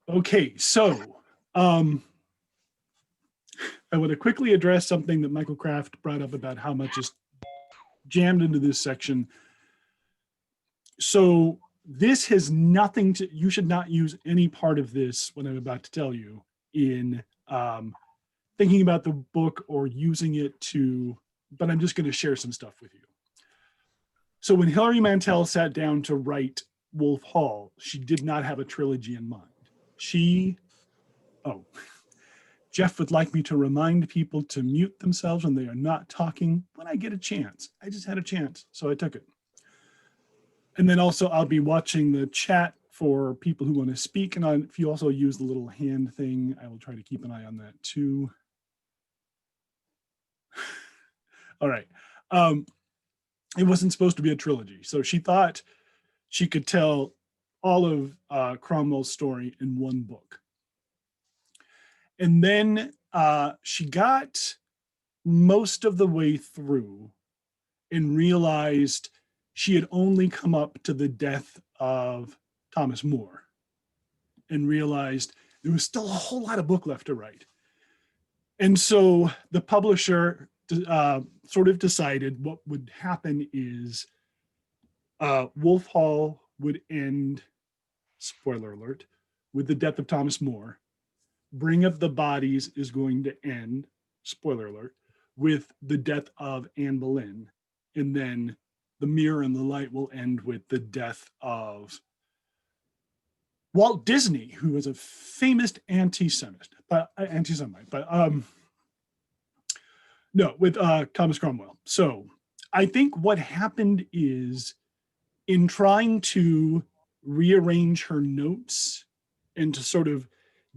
Okay, so I want to quickly address something that Michael Kraft brought up about how much is jammed into this section. So this has nothing to, you should not use any part of this, what I'm about to tell you, in thinking about the book or using it to, but I'm just going to share some stuff with you. So when Hilary Mantel sat down to write Wolf Hall, she did not have a trilogy in mind. Oh, Jeff would like me to remind people to mute themselves when they are not talking when I get a chance. I just had a chance, so I took it. And then also I'll be watching the chat for people who want to speak. And if you also use the little hand thing, I will try to keep an eye on that too. All right. It wasn't supposed to be a trilogy. So she thought she could tell all of Cromwell's story in one book. And then she got most of the way through and realized she had only come up to the death of Thomas More and realized there was still a whole lot of book left to write. And so the publisher sort of decided what would happen is Wolf Hall would end, spoiler alert, with the death of Thomas More. Bring of the Bodies is going to end, spoiler alert, with the death of Anne Boleyn. And then The Mirror and the Light will end with the death of Walt Disney, who was a famous anti-Semite, but no, with Thomas Cromwell. So I think what happened is in trying to rearrange her notes and to sort of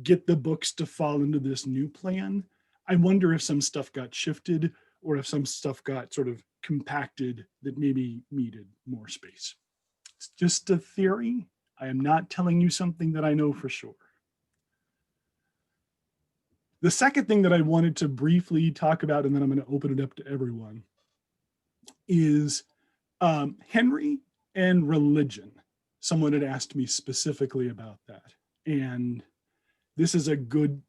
get the books to fall into this new plan, I wonder if some stuff got shifted or if some stuff got sort of compacted that maybe needed more space. It's just a theory. I am not telling you something that I know for sure. The second thing that I wanted to briefly talk about, and then I'm going to open it up to everyone, is Henry and religion. Someone had asked me specifically about that, and this is a good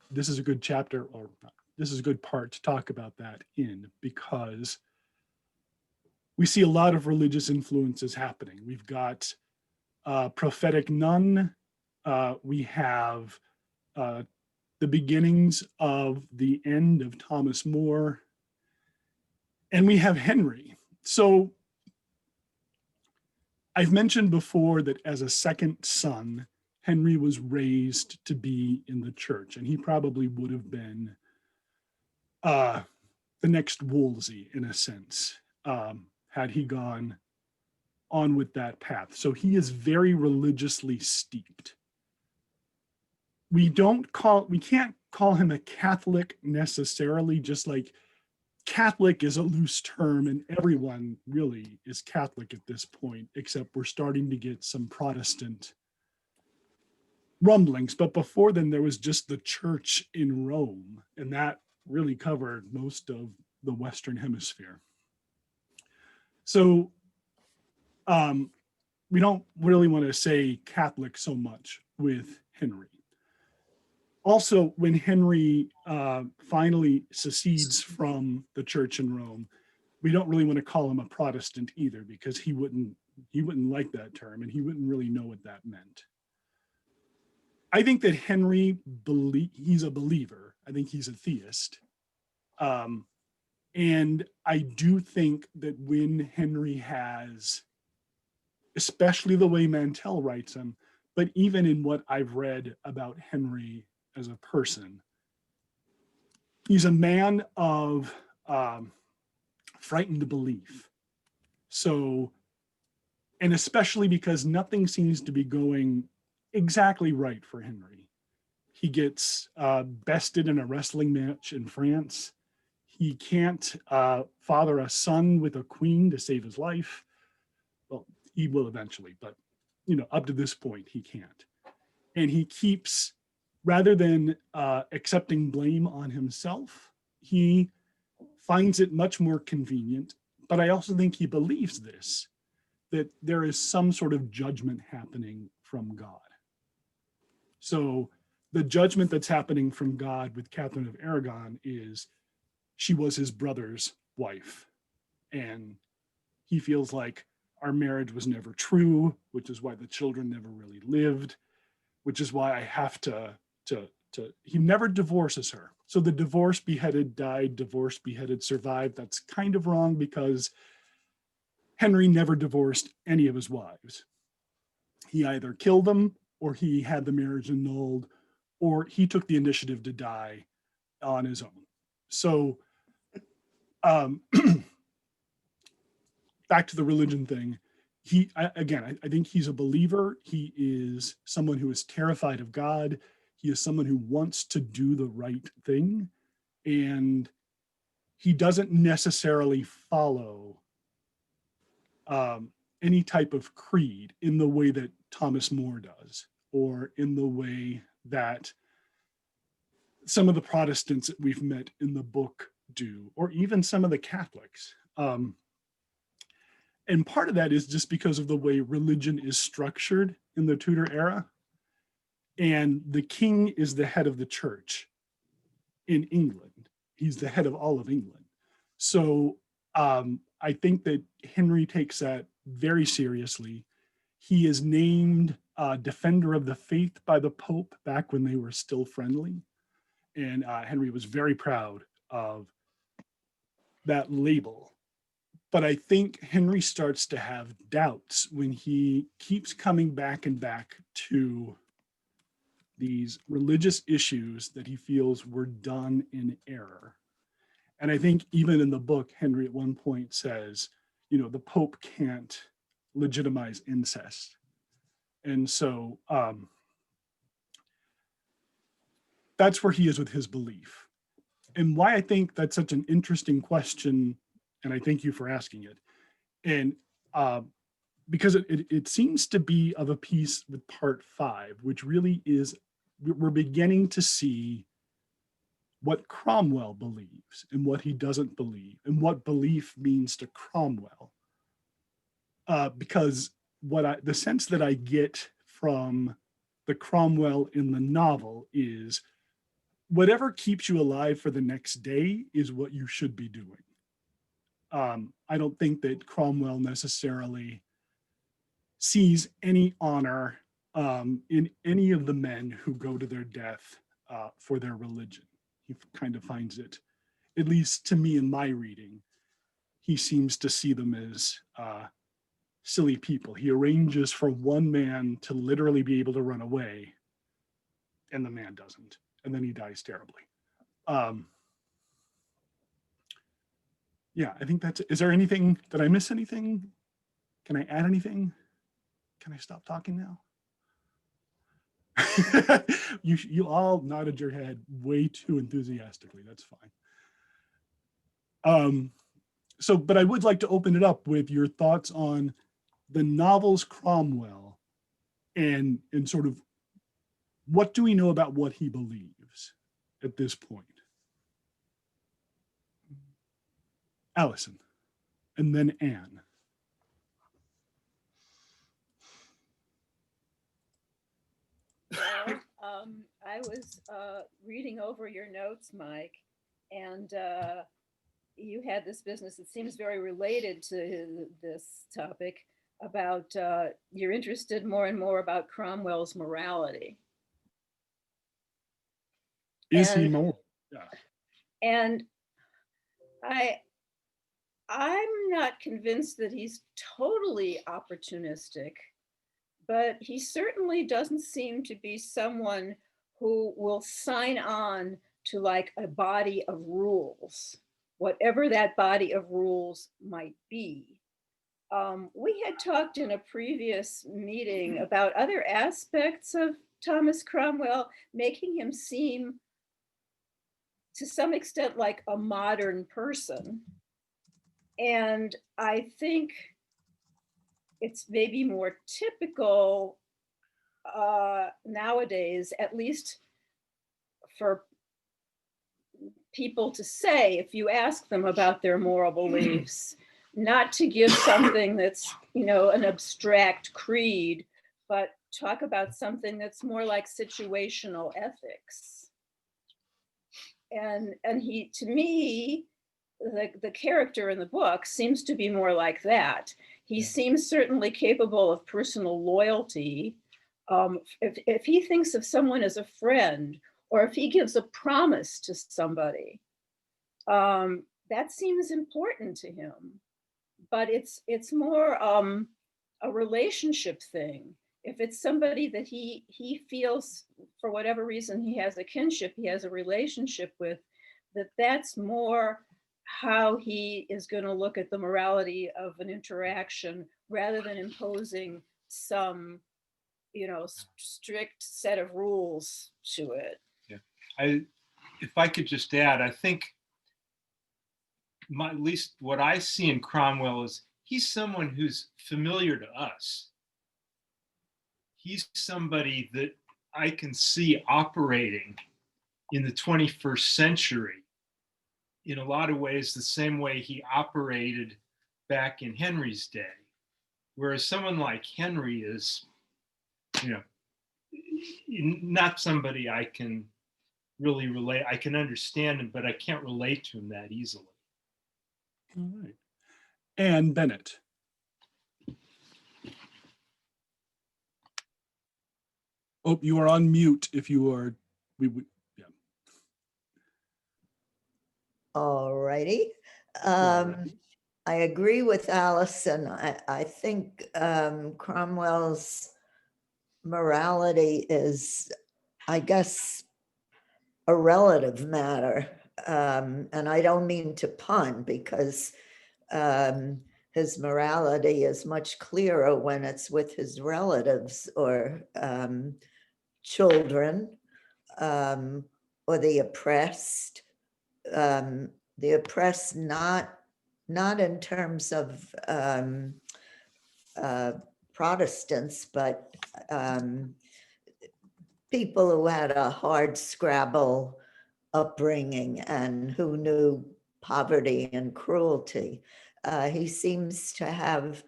chapter, or this is a good part to talk about that in, because we see a lot of religious influences happening. We've got prophetic nun. We have the beginnings of the end of Thomas More, and we have Henry. So I've mentioned before that as a second son, Henry was raised to be in the church, and he probably would have been the next Wolsey in a sense, had he gone on with that path. So he is very religiously steeped. We can't call him a Catholic necessarily, just like Catholic is a loose term and everyone really is Catholic at this point, except we're starting to get some Protestant rumblings. But before then, there was just the church in Rome, and that really covered most of the Western Hemisphere. So we don't really want to say Catholic so much with Henry. Also, when Henry finally secedes from the church in Rome, we don't really want to call him a Protestant either, because he wouldn't like that term and he wouldn't really know what that meant. I think that Henry, he's a believer. I think he's a theist. And I do think that when Henry has, especially the way Mantel writes him, but even in what I've read about Henry as a person, he's a man of frightened belief. So, and especially because nothing seems to be going exactly right for Henry. He gets bested in a wrestling match in France. He can't father a son with a queen to save his life. Well, he will eventually, but up to this point, he can't. And he keeps, rather than accepting blame on himself, he finds it much more convenient. But I also think he believes this, that there is some sort of judgment happening from God. So the judgment that's happening from God with Catherine of Aragon is she was his brother's wife. And he feels like our marriage was never true, which is why the children never really lived, which is why I have to he never divorces her. So the divorce beheaded died, divorce beheaded survived. That's kind of wrong because Henry never divorced any of his wives. He either killed them or he had the marriage annulled or he took the initiative to die on his own. So back to the religion thing, I think he's a believer. He is someone who is terrified of God. He is someone who wants to do the right thing. And he doesn't necessarily follow any type of creed in the way that Thomas More does, or in the way that some of the Protestants that we've met in the book do, or even some of the Catholics. And part of that is just because of the way religion is structured in the Tudor era. And the king is the head of the church in England. He's the head of all of England. So I think that Henry takes that very seriously. He is named Defender of the Faith by the Pope back when they were still friendly. And Henry was very proud of that label. But I think Henry starts to have doubts when he keeps coming back and back to these religious issues that he feels were done in error. And I think even in the book, Henry at one point says, the Pope can't legitimize incest. And so that's where he is with his belief. And why I think that's such an interesting question, and I thank you for asking it, and because it seems to be of a piece with part 5, which really is, we're beginning to see what Cromwell believes and what he doesn't believe, and what belief means to Cromwell. Because the sense that I get from the Cromwell in the novel is whatever keeps you alive for the next day is what you should be doing. I don't think that Cromwell necessarily sees any honor in any of the men who go to their death for their religion. He kind of finds it, at least to me in my reading, he seems to see them as silly people. He arranges for one man to literally be able to run away, and the man doesn't, and then he dies terribly. Yeah, I think that's it. Is there anything, did I miss anything? Can I add anything? Can I stop talking now? You all nodded your head way too enthusiastically. That's fine. But I would like to open it up with your thoughts on the novel's Cromwell and sort of what do we know about what he believes at this point? Allison, and then Anne. Well, I was reading over your notes, Mike, and you had this business that seems very related to this topic about you're interested more and more about Cromwell's morality. Is he more? Yeah. And I'm not convinced that he's totally opportunistic, but he certainly doesn't seem to be someone who will sign on to like a body of rules, whatever that body of rules might be. We had talked in a previous meeting about other aspects of Thomas Cromwell, making him seem to some extent like a modern person. And I think it's maybe more typical nowadays, at least for people to say, if you ask them about their moral beliefs, not to give something that's, an abstract creed, but talk about something that's more like situational ethics. And he, to me, the character in the book seems to be more like that. He seems certainly capable of personal loyalty. If he thinks of someone as a friend, or if he gives a promise to somebody, that seems important to him. But it's more a relationship thing. If it's somebody that he feels, for whatever reason, he has a kinship, he has a relationship with, that's more how he is going to look at the morality of an interaction, rather than imposing some, strict set of rules to it. Yeah, if I could just add, I think at least what I see in Cromwell is he's someone who's familiar to us. He's somebody that I can see operating in the 21st century in a lot of ways the same way he operated back in Henry's day. Whereas someone like Henry is, not somebody I can really relate. I can understand him, but I can't relate to him that easily. All right. Anne Bennett. Oh, you are on mute if you are, yeah. All righty. I agree with Allison. I think Cromwell's morality is, I guess, a relative matter. And I don't mean to pun, because his morality is much clearer when it's with his relatives or children, or the oppressed. The oppressed, not in terms of Protestants, but people who had a hard scrabble upbringing and who knew poverty and cruelty. He seems to have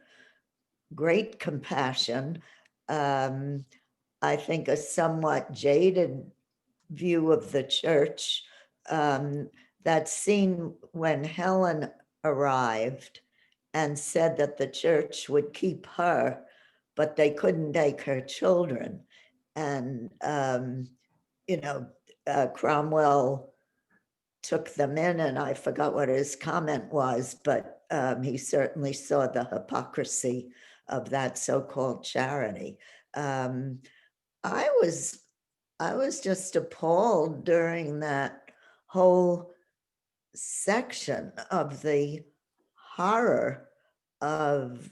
great compassion. I think a somewhat jaded view of the church. That scene when Helen arrived and said that the church would keep her, but they couldn't take her children. And, Cromwell took them in, and I forgot what his comment was, but he certainly saw the hypocrisy of that so-called charity. I was just appalled during that whole section of the horror of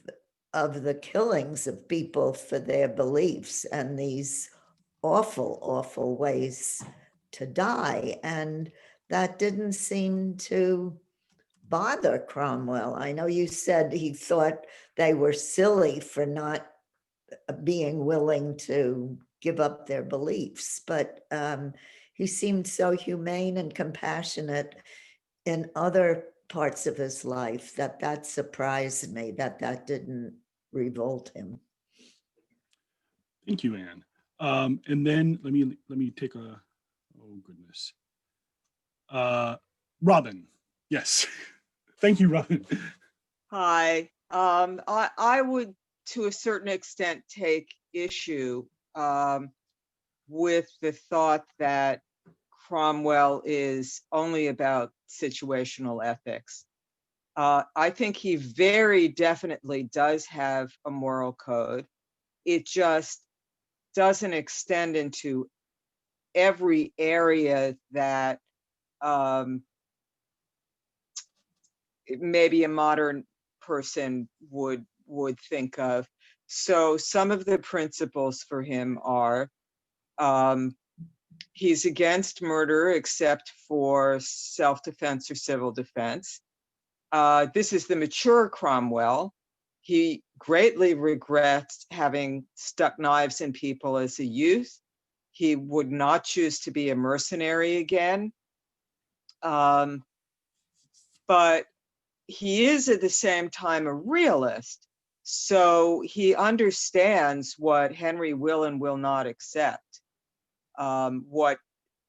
the killings of people for their beliefs and these awful, awful ways to die. And that didn't seem to bother Cromwell. I know you said he thought they were silly for not being willing to give up their beliefs, but he seemed so humane and compassionate in other parts of his life that surprised me, that didn't revolt him. Thank you, Anne. And then let me take a, oh goodness. Robin, yes. Thank you, Robin. Hi. I would, to a certain extent, take issue with the thought that Cromwell is only about situational ethics. I think he very definitely does have a moral code. It just doesn't extend into every area that maybe a modern person would think of. So some of the principles for him are he's against murder except for self-defense or civil defense. This is the mature Cromwell. He greatly regrets having stuck knives in people as a youth. He would not choose to be a mercenary again. But he is at the same time a realist. So he understands what Henry will and will not accept, what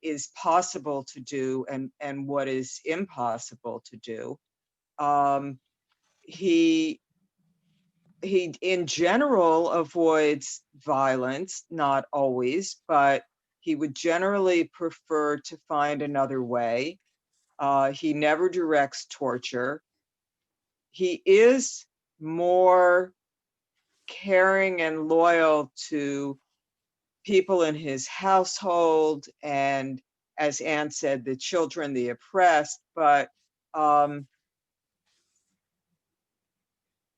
is possible to do and what is impossible to do. He in general avoids violence, not always, but he would generally prefer to find another way. He never directs torture. He is more caring and loyal to people in his household and, as Anne said, the children, the oppressed. But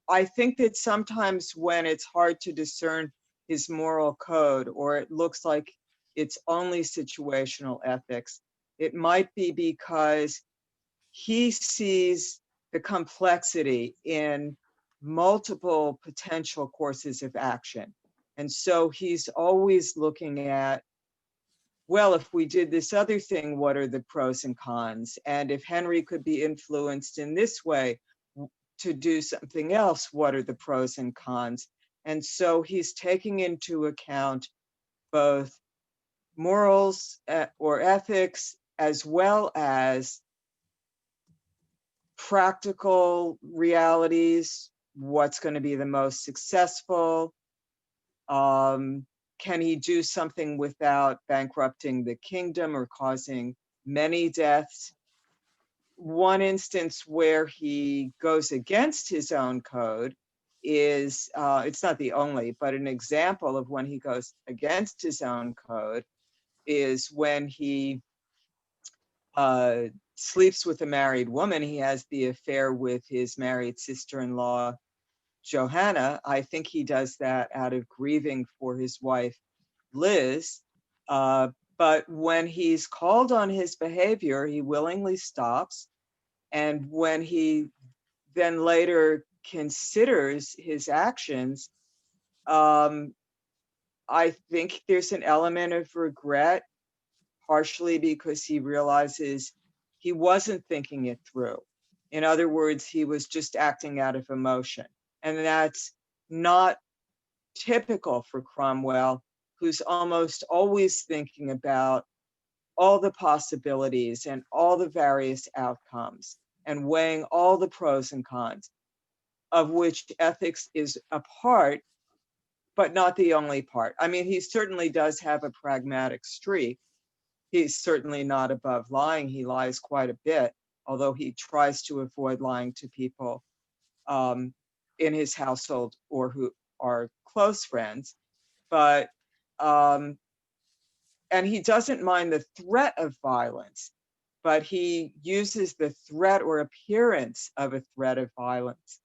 I think that sometimes when it's hard to discern his moral code, or it looks like it's only situational ethics, it might be because he sees the complexity in multiple potential courses of action. And so he's always looking at, well, if we did this other thing, what are the pros and cons? And if Henry could be influenced in this way to do something else, what are the pros and cons? And so he's taking into account both morals or ethics, as well as practical realities, what's going to be the most successful. Can he do something without bankrupting the kingdom or causing many deaths? One instance where he goes against his own code is, it's not the only, but an example of when he goes against his own code is when he sleeps with a married woman. He has the affair with his married sister-in-law, Johanna. I think he does that out of grieving for his wife, Liz. But when he's called on his behavior, he willingly stops. And when he then later considers his actions, I think there's an element of regret, partially because he realizes he wasn't thinking it through. In other words, he was just acting out of emotion. And that's not typical for Cromwell, who's almost always thinking about all the possibilities and all the various outcomes and weighing all the pros and cons, of which ethics is a part, but not the only part. I mean, he certainly does have a pragmatic streak. He's certainly not above lying. He lies quite a bit, although he tries to avoid lying to people in his household or who are close friends. But, and he doesn't mind the threat of violence, but he uses the threat or appearance of a threat of violence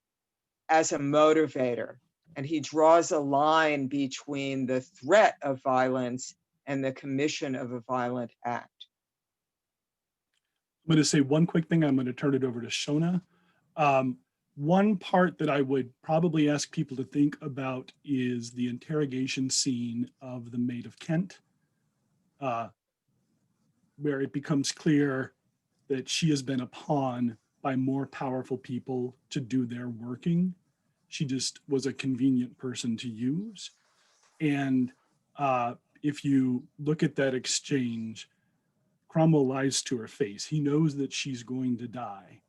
as a motivator. And he draws a line between the threat of violence and the commission of a violent act. I'm going to say one quick thing. I'm going to turn it over to Shona. One part that I would probably ask people to think about is the interrogation scene of the Maid of Kent, where it becomes clear that she has been a pawn by more powerful people to do their working. She just was a convenient person to use. And if you look at that exchange, Cromwell lies to her face. He knows that she's going to die.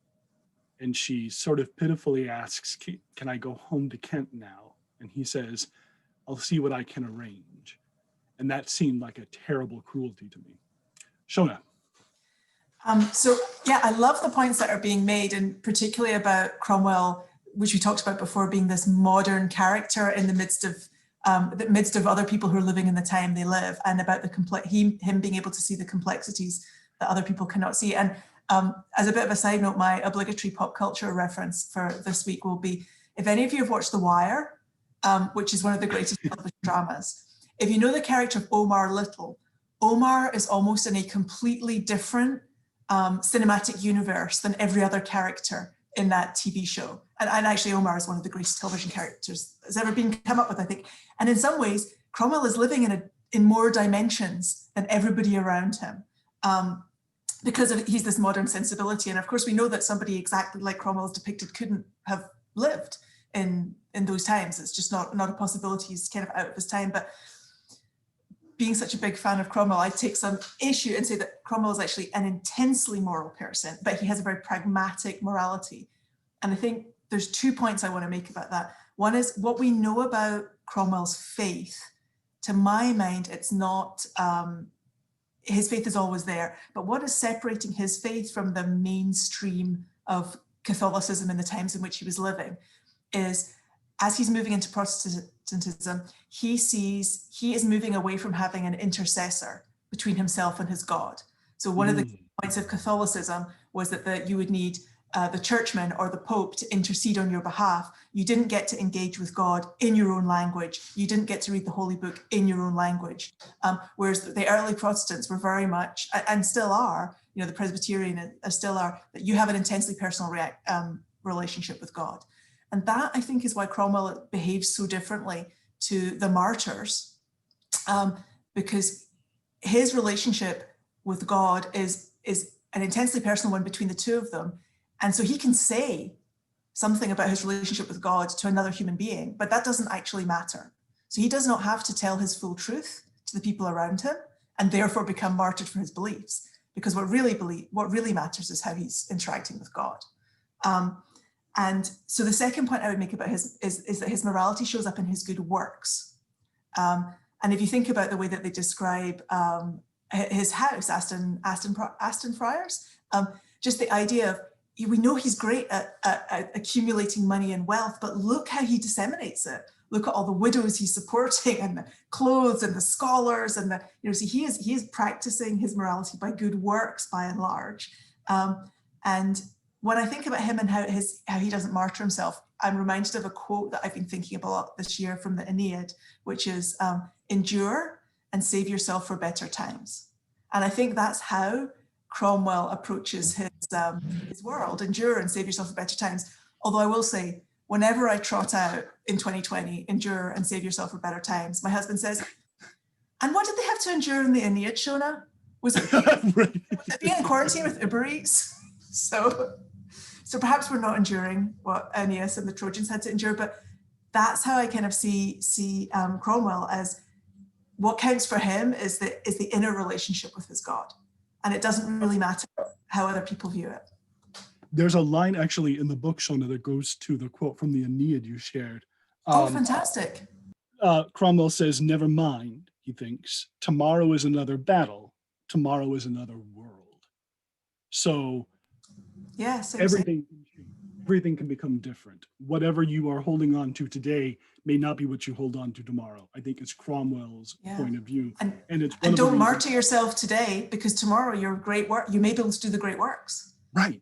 And she sort of pitifully asks, can I go home to Kent now? And he says, I'll see what I can arrange. And that seemed like a terrible cruelty to me. Shona. So yeah, I love the points that are being made, and particularly about Cromwell, which we talked about before, being this modern character in the midst of other people who are living in the time they live, and about him being able to see the complexities that other people cannot see. And as a bit of a side note, my obligatory pop culture reference for this week will be, if any of you have watched The Wire, which is one of the greatest television dramas, if you know the character of Omar Little, Omar is almost in a completely different cinematic universe than every other character in that TV show. And actually Omar is one of the greatest television characters that's ever been come up with, I think. And in some ways, Cromwell is living in more dimensions than everybody around him. Because he's this modern sensibility. And of course, we know that somebody exactly like Cromwell is depicted couldn't have lived in in those times. It's just not a possibility. He's kind of out of his time. But being such a big fan of Cromwell, I take some issue and say that Cromwell is actually an intensely moral person, but he has a very pragmatic morality. And I think there's 2 points I want to make about that. One is what we know about Cromwell's faith. To my mind, it's not, his faith is always there, but what is separating his faith from the mainstream of Catholicism in the times in which he was living is, as he's moving into Protestantism, he is moving away from having an intercessor between himself and his God. So one of the points of Catholicism was that you would need the churchman or the Pope to intercede on your behalf. You didn't get to engage with God in your own language. You didn't get to read the Holy Book in your own language. Whereas the early Protestants were very much, and still are, the Presbyterian still are, that you have an intensely personal relationship with God. And that, I think, is why Cromwell behaves so differently to the martyrs, because his relationship with God is an intensely personal one between the two of them. And so he can say something about his relationship with God to another human being, but that doesn't actually matter. So he does not have to tell his full truth to the people around him and therefore become martyred for his beliefs, because what really matters is how he's interacting with God. And so the second point I would make about his is that his morality shows up in his good works. And if you think about the way that they describe his house, Aston Friars, just the idea of, we know he's great at accumulating money and wealth, but look how he disseminates it. Look at all the widows he's supporting, and the clothes, and the scholars, and so he is practicing his morality by good works by and large. And when I think about him and how he doesn't martyr himself, I'm reminded of a quote that I've been thinking about a lot this year from the Aeneid, which is endure and save yourself for better times. And I think that's how Cromwell approaches his world: endure and save yourself for better times. Although I will say, whenever I trot out in 2020, endure and save yourself for better times, my husband says, and what did they have to endure in the Aeneid, Shona? Was it being in quarantine with Uber Eats? So perhaps we're not enduring what Aeneas and the Trojans had to endure, but that's how I kind of see Cromwell, as what counts for him is the inner relationship with his God. And it doesn't really matter how other people view it. There's a line actually in the book, Shona, that goes to the quote from the Aeneid you shared. Oh, fantastic. Cromwell says, never mind, he thinks, tomorrow is another battle. Tomorrow is another world. So yes, everything can become different. Whatever you are holding on to today may not be what you hold on to tomorrow. I think it's Cromwell's point of view. And it's and don't martyr yourself today, because tomorrow you're great work. You may be able to do the great works. Right.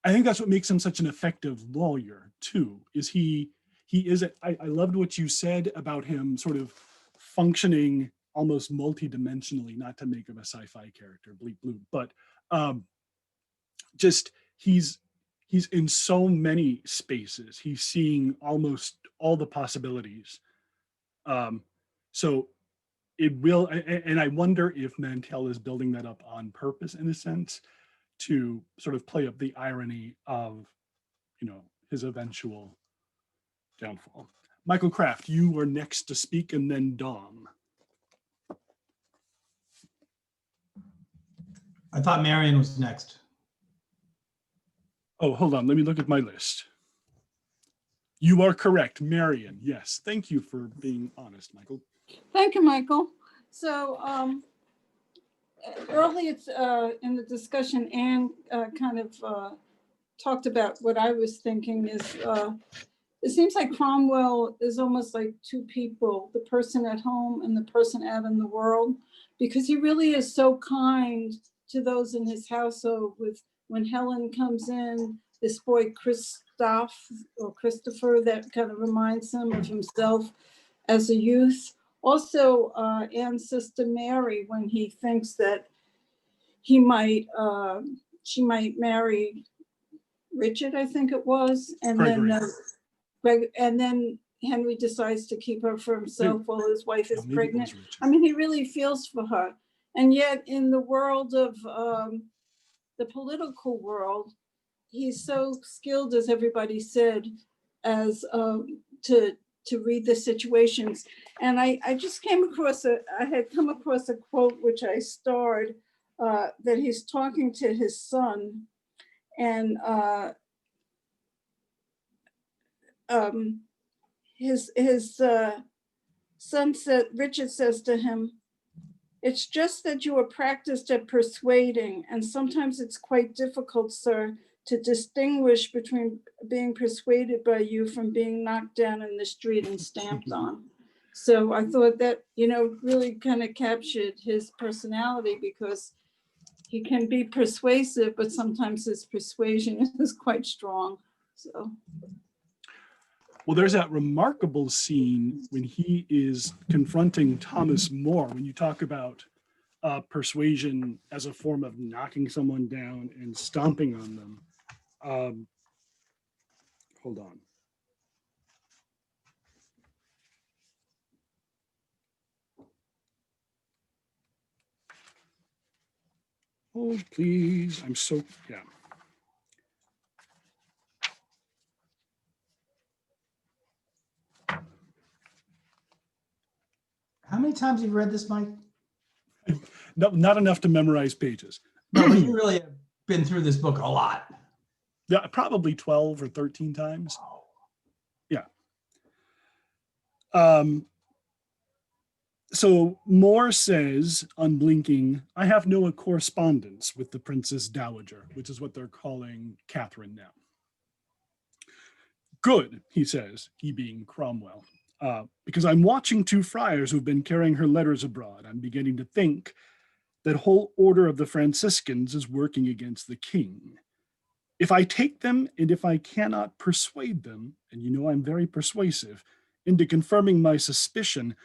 I think that's what makes him such an effective lawyer too, is I loved what you said about him sort of functioning almost multi-dimensionally, not to make him a sci-fi character, bleep blue, but just he's in so many spaces. He's seeing almost all the possibilities. So it will, and I wonder if Mantell is building that up on purpose in a sense to sort of play up the irony of, his eventual downfall. Michael Kraft, you were next to speak, and then Dom. I thought Marion was next. Oh, hold on. Let me look at my list. You are correct, Marion. Yes. Thank you for being honest, Michael. Thank you, Michael. So earlier in the discussion, Anne kind of talked about what I was thinking is, it seems like Cromwell is almost like two people, the person at home and the person out in the world, because he really is so kind to those in his household. When Helen comes in, this boy Christopher, that kind of reminds him of himself as a youth. Also, Anne's sister Mary, when he thinks that she might marry Richard, I think it was, and then Henry decides to keep her for himself while his wife is pregnant. I mean, he really feels for her. And yet in the world of the political world, he's so skilled, as everybody said, as to read the situations. And I just came across I had come across a quote which I starred, that he's talking to his son, and his son said, Richard says to him, "It's just that you are practiced at persuading, and sometimes it's quite difficult, sir, to distinguish between being persuaded by you from being knocked down in the street and stamped on." So I thought that, really kind of captured his personality, because he can be persuasive, but sometimes his persuasion is quite strong. So. Well, there's that remarkable scene when he is confronting Thomas More, when you talk about persuasion as a form of knocking someone down and stomping on them. Hold on. Oh, please. I'm so, yeah. How many times have you read this, Mike? No, not enough to memorize pages. No, but you really have been through this book a lot. Yeah, probably 12 or 13 times. Yeah. So Moore says, unblinking, "I have no correspondence with the Princess Dowager," which is what they're calling Catherine now. "Good," he says, he being Cromwell, "because I'm watching two friars who've been carrying her letters abroad. I'm beginning to think that whole order of the Franciscans is working against the king. If I take them, and if I cannot persuade them, and you know I'm very persuasive, into confirming my suspicion,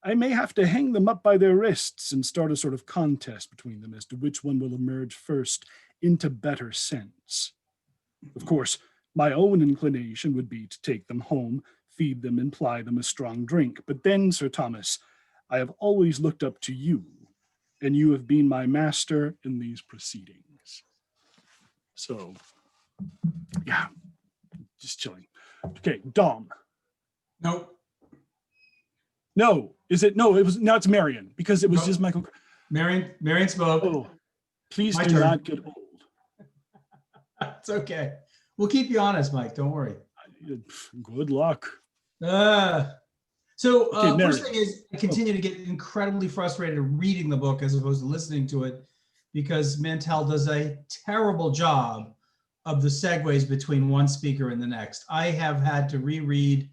I may have to hang them up by their wrists and start a sort of contest between them as to which one will emerge first into better sense. Of course, my own inclination would be to take them home, feed them, and ply them a strong drink. But then, Sir Thomas, I have always looked up to you, and you have been my master in these proceedings." So, yeah, just chilling. Okay, Dom. Nope. No, is it? No, it was. Now it's Marion, because it was Nope. just Michael. Marion spoke. Oh, please My do turn. not get old. It's okay. We'll keep you honest, Mike. Don't worry. Good luck. So Okay, first Marion. thing is, I continue to get incredibly frustrated reading the book as opposed to listening to it, because Mantell does a terrible job of the segues between one speaker and the next. I have had to reread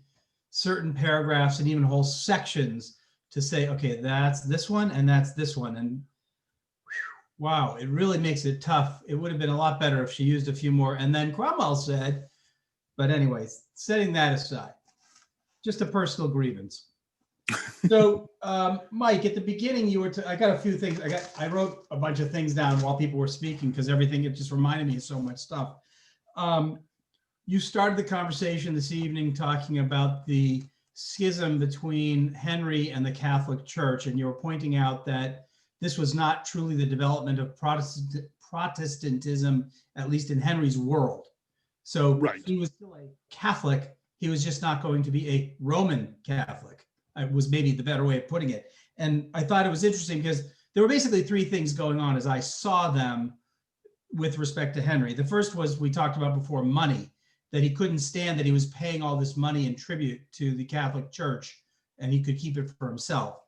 certain paragraphs and even whole sections to say, okay, that's this one and that's this one. And whew, wow, it really makes it tough. It would have been a lot better if she used a few more. And then Cromwell said, but anyways, setting that aside, just a personal grievance. So, Mike, at the beginning, you were, I got a few things. I wrote a bunch of things down while people were speaking, because everything, it just reminded me of so much stuff. You started the conversation this evening talking about the schism between Henry and the Catholic Church, and you were pointing out that this was not truly the development of Protestantism, at least in Henry's world. So Right. He was still a Catholic. He was just not going to be a Roman Catholic. It was maybe the better way of putting it. And I thought it was interesting because there were basically three things going on as I saw them with respect to Henry. The first was, we talked about before, money, that he couldn't stand that he was paying all this money in tribute to the Catholic Church and he could keep it for himself.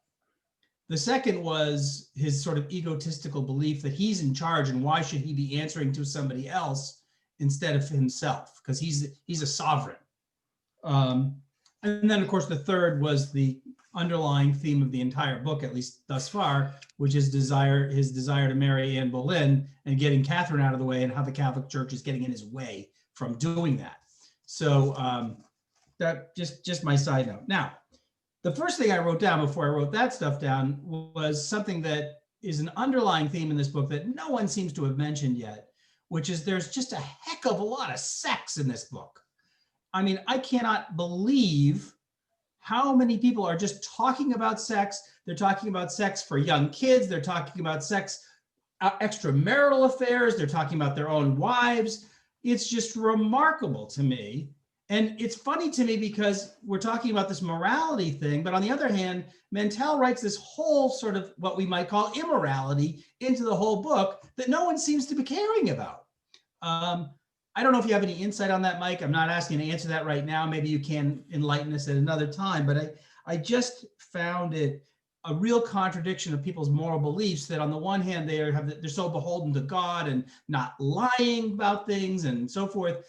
The second was his sort of egotistical belief that he's in charge and why should he be answering to somebody else instead of himself, because he's a sovereign. And then, of course, the third was the underlying theme of the entire book, at least thus far, which is his desire to marry Anne Boleyn and getting Catherine out of the way, and how the Catholic Church is getting in his way from doing that. So that just my side note. Now, the first thing I wrote down before I wrote that stuff down was something that is an underlying theme in this book that no one seems to have mentioned yet, which is there's just a heck of a lot of sex in this book. I mean, I cannot believe how many people are just talking about sex. They're talking about sex for young kids. They're talking about sex, extramarital affairs. They're talking about their own wives. It's just remarkable to me. And it's funny to me because we're talking about this morality thing, but on the other hand, Mantell writes this whole sort of what we might call immorality into the whole book that no one seems to be caring about. I don't know if you have any insight on that, Mike. I'm not asking you to answer that right now. Maybe you can enlighten us at another time, but I just found it a real contradiction of people's moral beliefs that on the one hand, they're so beholden to God and not lying about things and so forth.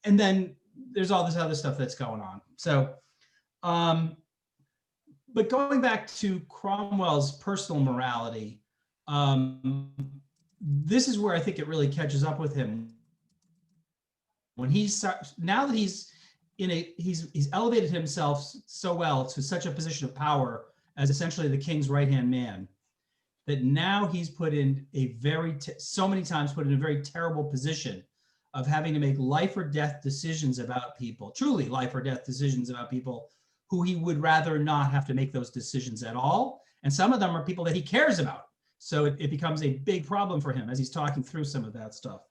And then there's all this other stuff that's going on. So, but going back to Cromwell's personal morality, this is where I think it really catches up with him. When now that he's elevated himself so well to such a position of power as essentially the king's right-hand man, that now he's put in so many times put in a very terrible position of having to make life or death decisions about people, truly life or death decisions about people who he would rather not have to make those decisions at all. And some of them are people that he cares about. So it becomes a big problem for him as he's talking through some of that stuff.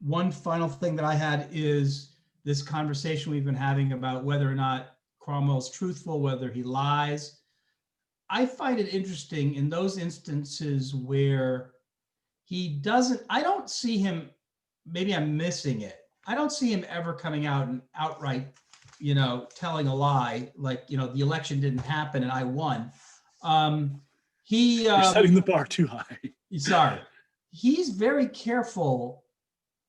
One final thing that I had is this conversation we've been having about whether or not Cromwell's truthful, whether he lies. I find it interesting in those instances where he doesn't, I don't see him, maybe I'm missing it. I don't see him ever coming out and outright, telling a lie, like, the election didn't happen and I won. You're setting the bar too high. Sorry. He's very careful.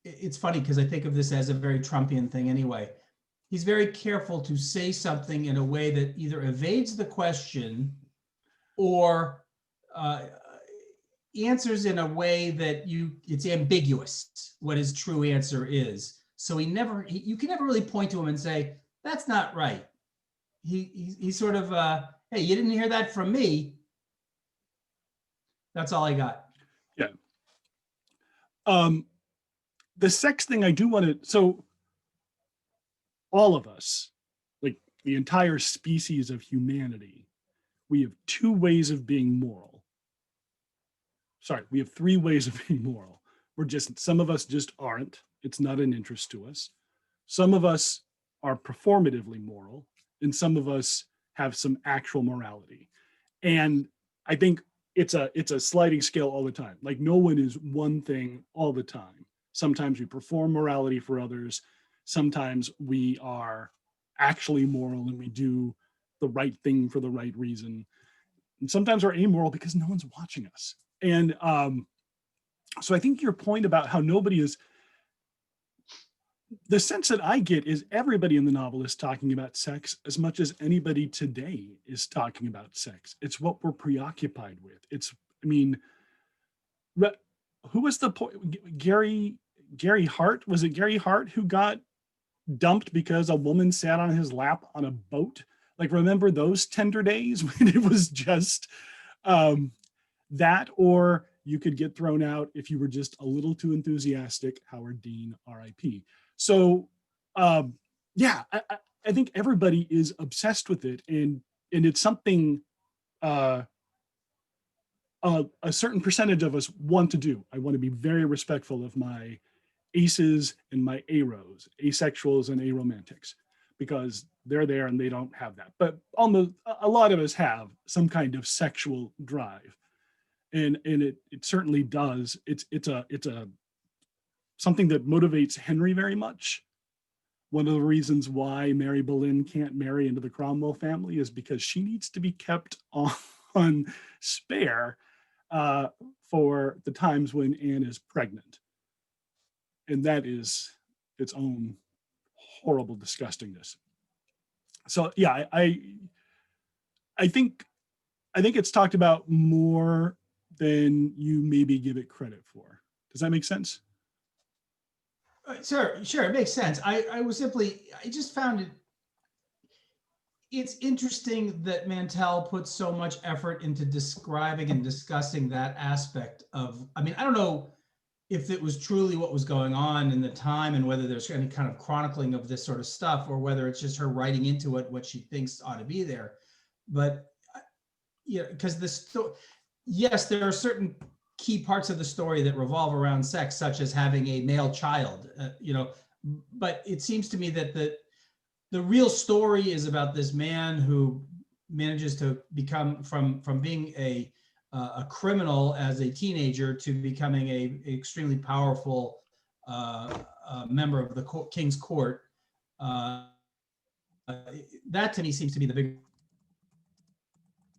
It's funny because I think of this as a very Trumpian thing anyway. He's very careful to say something in a way that either evades the question or answers in a way that it's ambiguous what his true answer is. So you can never really point to him and say, that's not right. He's sort of, hey, you didn't hear that from me. That's all I got. Yeah. The sex thing I do want to, so all of us, like the entire species of humanity, we have two ways of being moral. Sorry, we have three ways of being moral. Some of us just aren't. It's not an interest to us. Some of us are performatively moral, and some of us have some actual morality. And I think it's a sliding scale all the time. Like no one is one thing all the time. Sometimes we perform morality for others. Sometimes we are actually moral and we do the right thing for the right reason. And sometimes we're amoral because no one's watching us. And so I think your point about how nobody is, the sense that I get is everybody in the novel is talking about sex as much as anybody today is talking about sex. It's what we're preoccupied with. Who was the point? Gary Hart? Was it Gary Hart who got dumped because a woman sat on his lap on a boat? Like, remember those tender days when it was just that, or you could get thrown out if you were just a little too enthusiastic. Howard Dean, RIP. So yeah, I think everybody is obsessed with it, and it's something a certain percentage of us want to do. I want to be very respectful of my aces and my aros, asexuals and aromantics, because they're there and they don't have that. But almost a lot of us have some kind of sexual drive, and it certainly does. It's a something that motivates Henry very much. One of the reasons why Mary Boleyn can't marry into the Cromwell family is because she needs to be kept on spare for the times when Anne is pregnant. And that is its own horrible disgustingness. So yeah, I think it's talked about more than you maybe give it credit for. Does that make sense? Sure, it makes sense. I just found it's interesting that Mantell puts so much effort into describing and discussing that aspect of, I don't know if it was truly what was going on in the time and whether there's any kind of chronicling of this sort of stuff, or whether it's just her writing into it what she thinks ought to be there. But yeah, because yes, there are certain key parts of the story that revolve around sex, such as having a male child. but it seems to me that the real story is about this man who manages to become from being a criminal as a teenager to becoming a extremely powerful member of the king's court. That to me seems to be the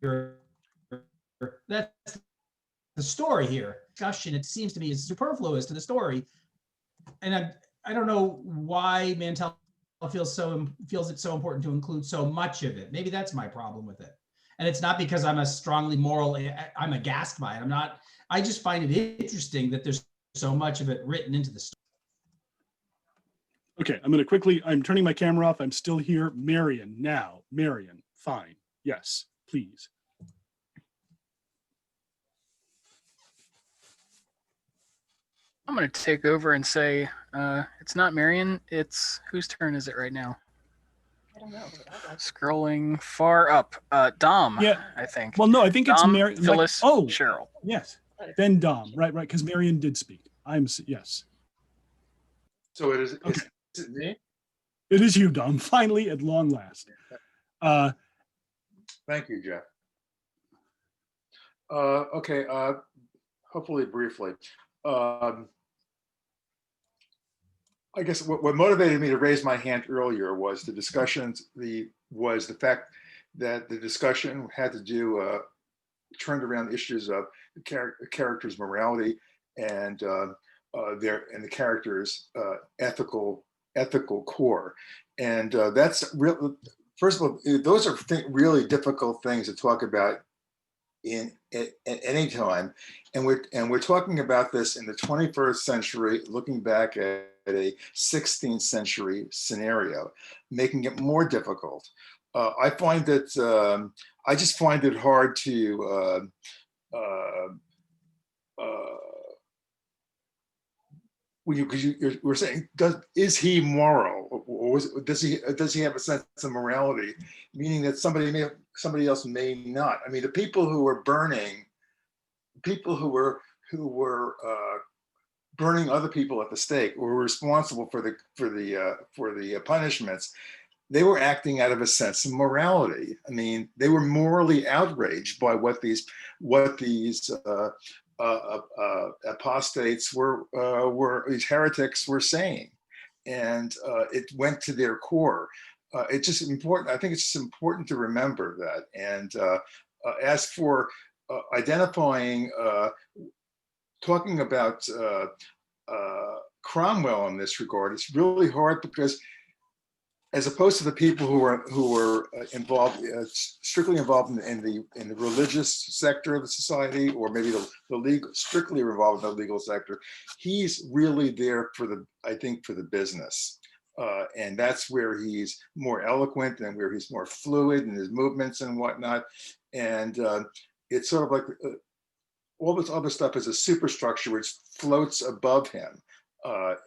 bigger. That's the story here. Discussion, it seems to me, is superfluous to the story, and I don't know why Mantell feels it so important to include so much of it. Maybe that's my problem with it. And it's not because I'm a strongly moral, I'm aghast by it. I just find it interesting that there's so much of it written into the story. Okay, I'm turning my camera off. I'm still here. Marion, now. Marion, fine. Yes, please. I'm going to take over and say it's not Marion. It's whose turn is it right now? I don't know. Scrolling far up. Dom, Yeah. I think. Well, no, I think it's Dom, Marion. Phyllis, Cheryl. Yes. Then Dom. Right, because Marion did speak. Yes. So it is. Okay. Is it me? It is you, Dom. Finally, at long last. Thank you, Jeff. Okay. Hopefully, briefly. I guess what motivated me to raise my hand earlier was the discussions. Was the fact that the discussion had to do turned around issues of the character's morality and the character's ethical core, and that's real. First of all, those are really difficult things to talk about at any time, and we're talking about this in the 21st century, looking back at a 16th century scenario, making it more difficult. I find that I just find it hard to we're saying, is he moral, or does he have a sense of morality, meaning that somebody else may not. I mean, the people who were burning other people at the stake, or were responsible for the punishments, they were acting out of a sense of morality. I mean, they were morally outraged by what these apostates these heretics were saying, and it went to their core. It's just important. I think it's just important to remember that. And as for identifying, talking about Cromwell in this regard, it's really hard because, as opposed to the people who were involved, strictly involved in the religious sector of the society, or maybe the legal, strictly involved in the legal sector, he's really there for the business. And that's where he's more eloquent and where he's more fluid in his movements and whatnot. And it's sort of like all this other stuff is a superstructure which floats above him.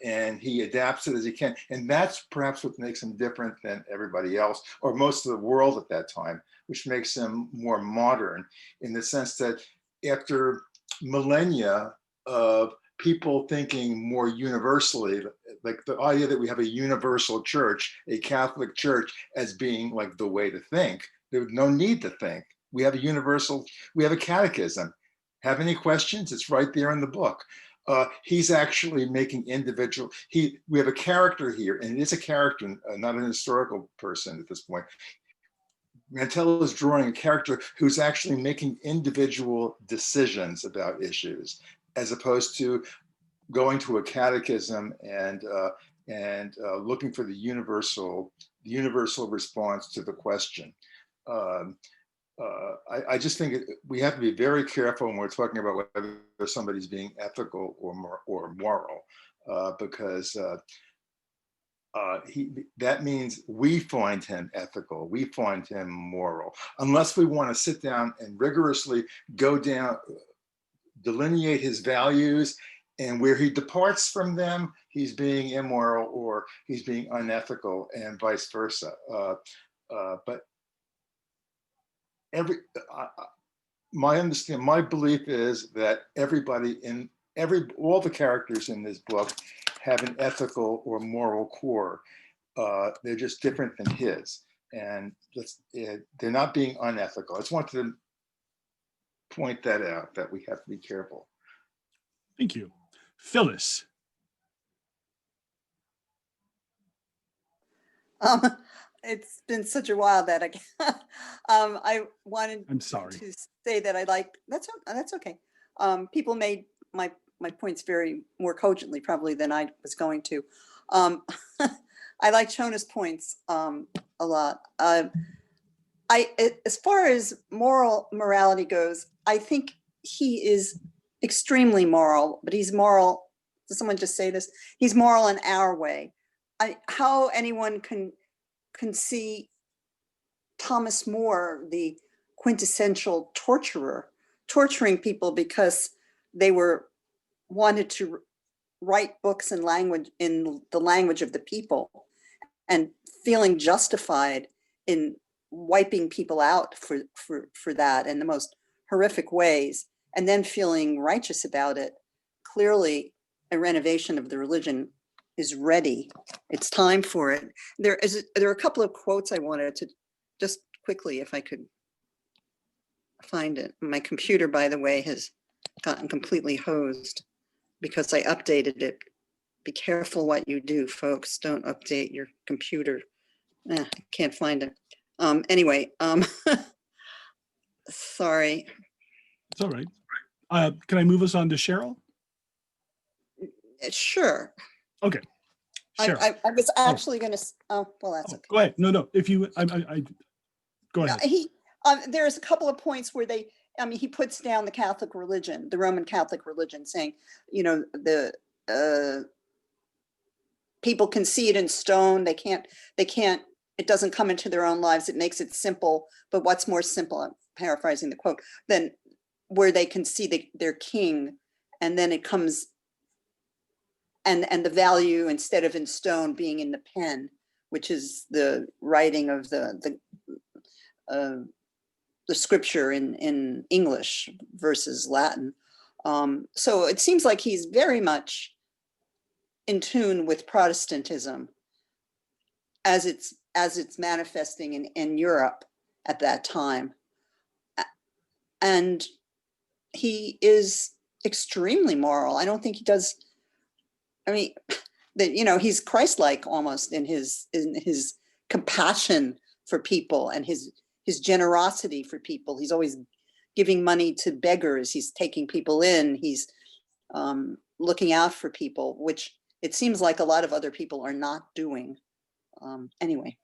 And he adapts it as he can. And that's perhaps what makes him different than everybody else, or most of the world at that time, which makes him more modern, in the sense that after millennia of people thinking more universally, like the idea that we have a universal church, a Catholic church, as being like the way to think, there was no need to think. We have a catechism. Have any questions? It's right there in the book. He's actually making we have a character here, and it is a character, not an historical person at this point. Mantell is drawing a character who's actually making individual decisions about issues, as opposed to going to a catechism and looking for the universal response to the question. I just think we have to be very careful when we're talking about whether somebody's being ethical or moral, because that means we find him ethical, we find him moral, unless we want to sit down and rigorously go down, delineate his values, and where he departs from them, he's being immoral or he's being unethical, and vice versa. But my belief is that all the characters in this book have an ethical or moral core. They're just different than his. And they're not being unethical. I just wanted to point that out, that we have to be careful. Thank you. Phyllis. It's been such a while that I wanted I'm sorry. to say that I like, that's okay. People made my points very more cogently probably than I was going to. I like Shona's points a lot. As far as morality goes, I think he is extremely moral, but he's moral. Did someone just say this? He's moral in our way. How anyone can see Thomas More, the quintessential torturer, torturing people because they wanted to write books in the language of the people, and feeling justified in wiping people out for that in the most horrific ways, and then feeling righteous about it. Clearly, a renovation of the religion is ready. It's time for it. There are a couple of quotes I wanted to just quickly, if I could find it. My computer, by the way, has gotten completely hosed because I updated it. Be careful what you do, folks. Don't update your computer. Can't find it. Anyway, sorry. It's all right. Can I move us on to Cheryl? Sure. Okay. Cheryl. I was actually going to. Oh, well, that's okay. Go ahead. No. If you, go ahead. There's a couple of points where he puts down the Catholic religion, the Roman Catholic religion, saying, the people can see it in stone. They can't, it doesn't come into their own lives. It makes it simple. But what's more simple, I'm paraphrasing the quote, than where they can see their king, and then it comes, and the value, instead of in stone, being in the pen, which is the writing of the scripture in English versus Latin. So it seems like he's very much in tune with Protestantism as it's manifesting in Europe at that time. And he is extremely moral. I don't think he does, he's Christ-like almost in his compassion for people and his generosity for people. He's always giving money to beggars. He's taking people in. He's looking out for people, which it seems like a lot of other people are not doing. Anyway,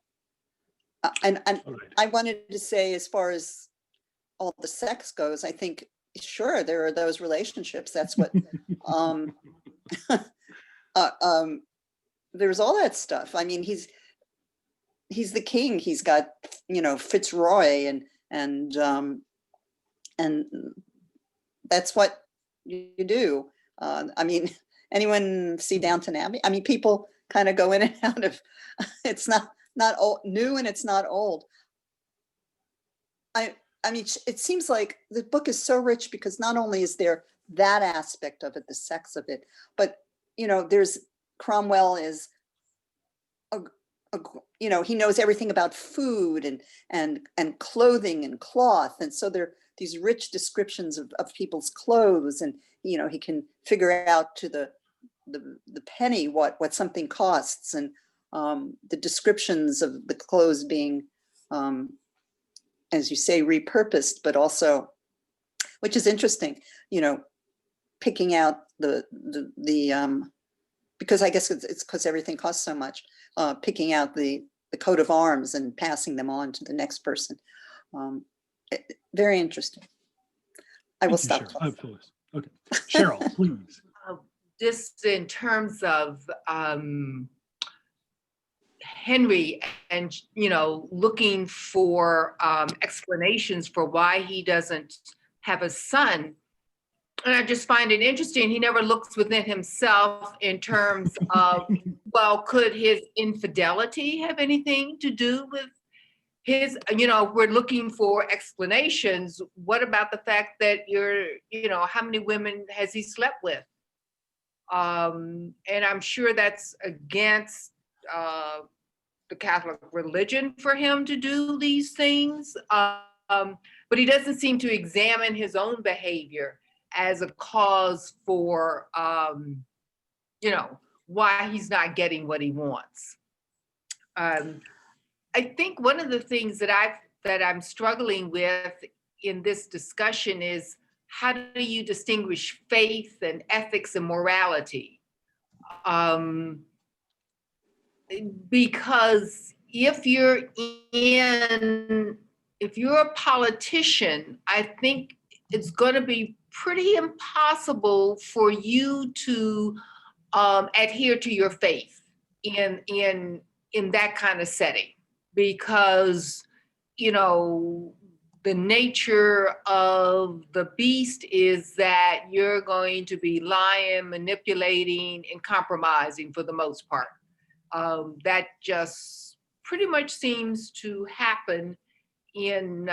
and All right. I wanted to say, as far as all the sex goes, I think, sure, there are those relationships. That's what, there's all that stuff. I mean, he's the king. He's got, Fitzroy and that's what you do. Anyone see Downton Abbey? People kind of go in and out of, it's not old, new, and it's not old. It seems like the book is so rich because not only is there that aspect of it, the sex of it, but, there's Cromwell is, he knows everything about food and clothing and cloth. And so there are these rich descriptions of people's clothes, and, he can figure out to the penny what something costs, and the descriptions of the clothes being, as you say, repurposed, but also, which is interesting, picking out the because I guess it's because everything costs so much, picking out the coat of arms and passing them on to the next person. Very interesting. I will stop. Phyllis. Okay. Cheryl, please. Just in terms of Henry and, looking for explanations for why he doesn't have a son. And I just find it interesting. He never looks within himself in terms of, well, could his infidelity have anything to do with his, we're looking for explanations. What about the fact that how many women has he slept with? And I'm sure that's against the Catholic religion for him to do these things. But he doesn't seem to examine his own behavior as a cause for, why he's not getting what he wants. I think one of the things that I'm struggling with in this discussion is, how do you distinguish faith and ethics and morality? Because if you're a politician, I think it's going to be pretty impossible for you to adhere to your faith in that kind of setting, because the nature of the beast is that you're going to be lying, manipulating, and compromising for the most part. That just pretty much seems to happen in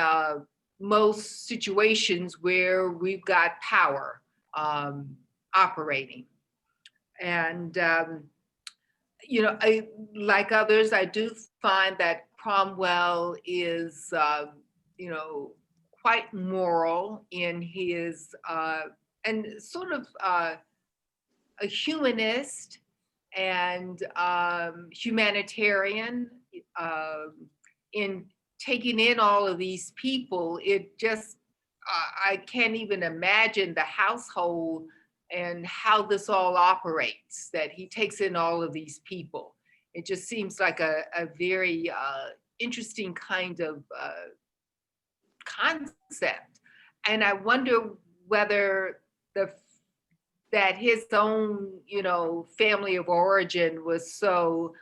most situations where we've got power operating. And, like others, I do find that Cromwell is, quite moral in his, and sort of a humanist and humanitarian in taking in all of these people. It just, I can't even imagine the household and how this all operates, that he takes in all of these people. It just seems like a very interesting kind of concept. And I wonder whether that his own, family of origin was so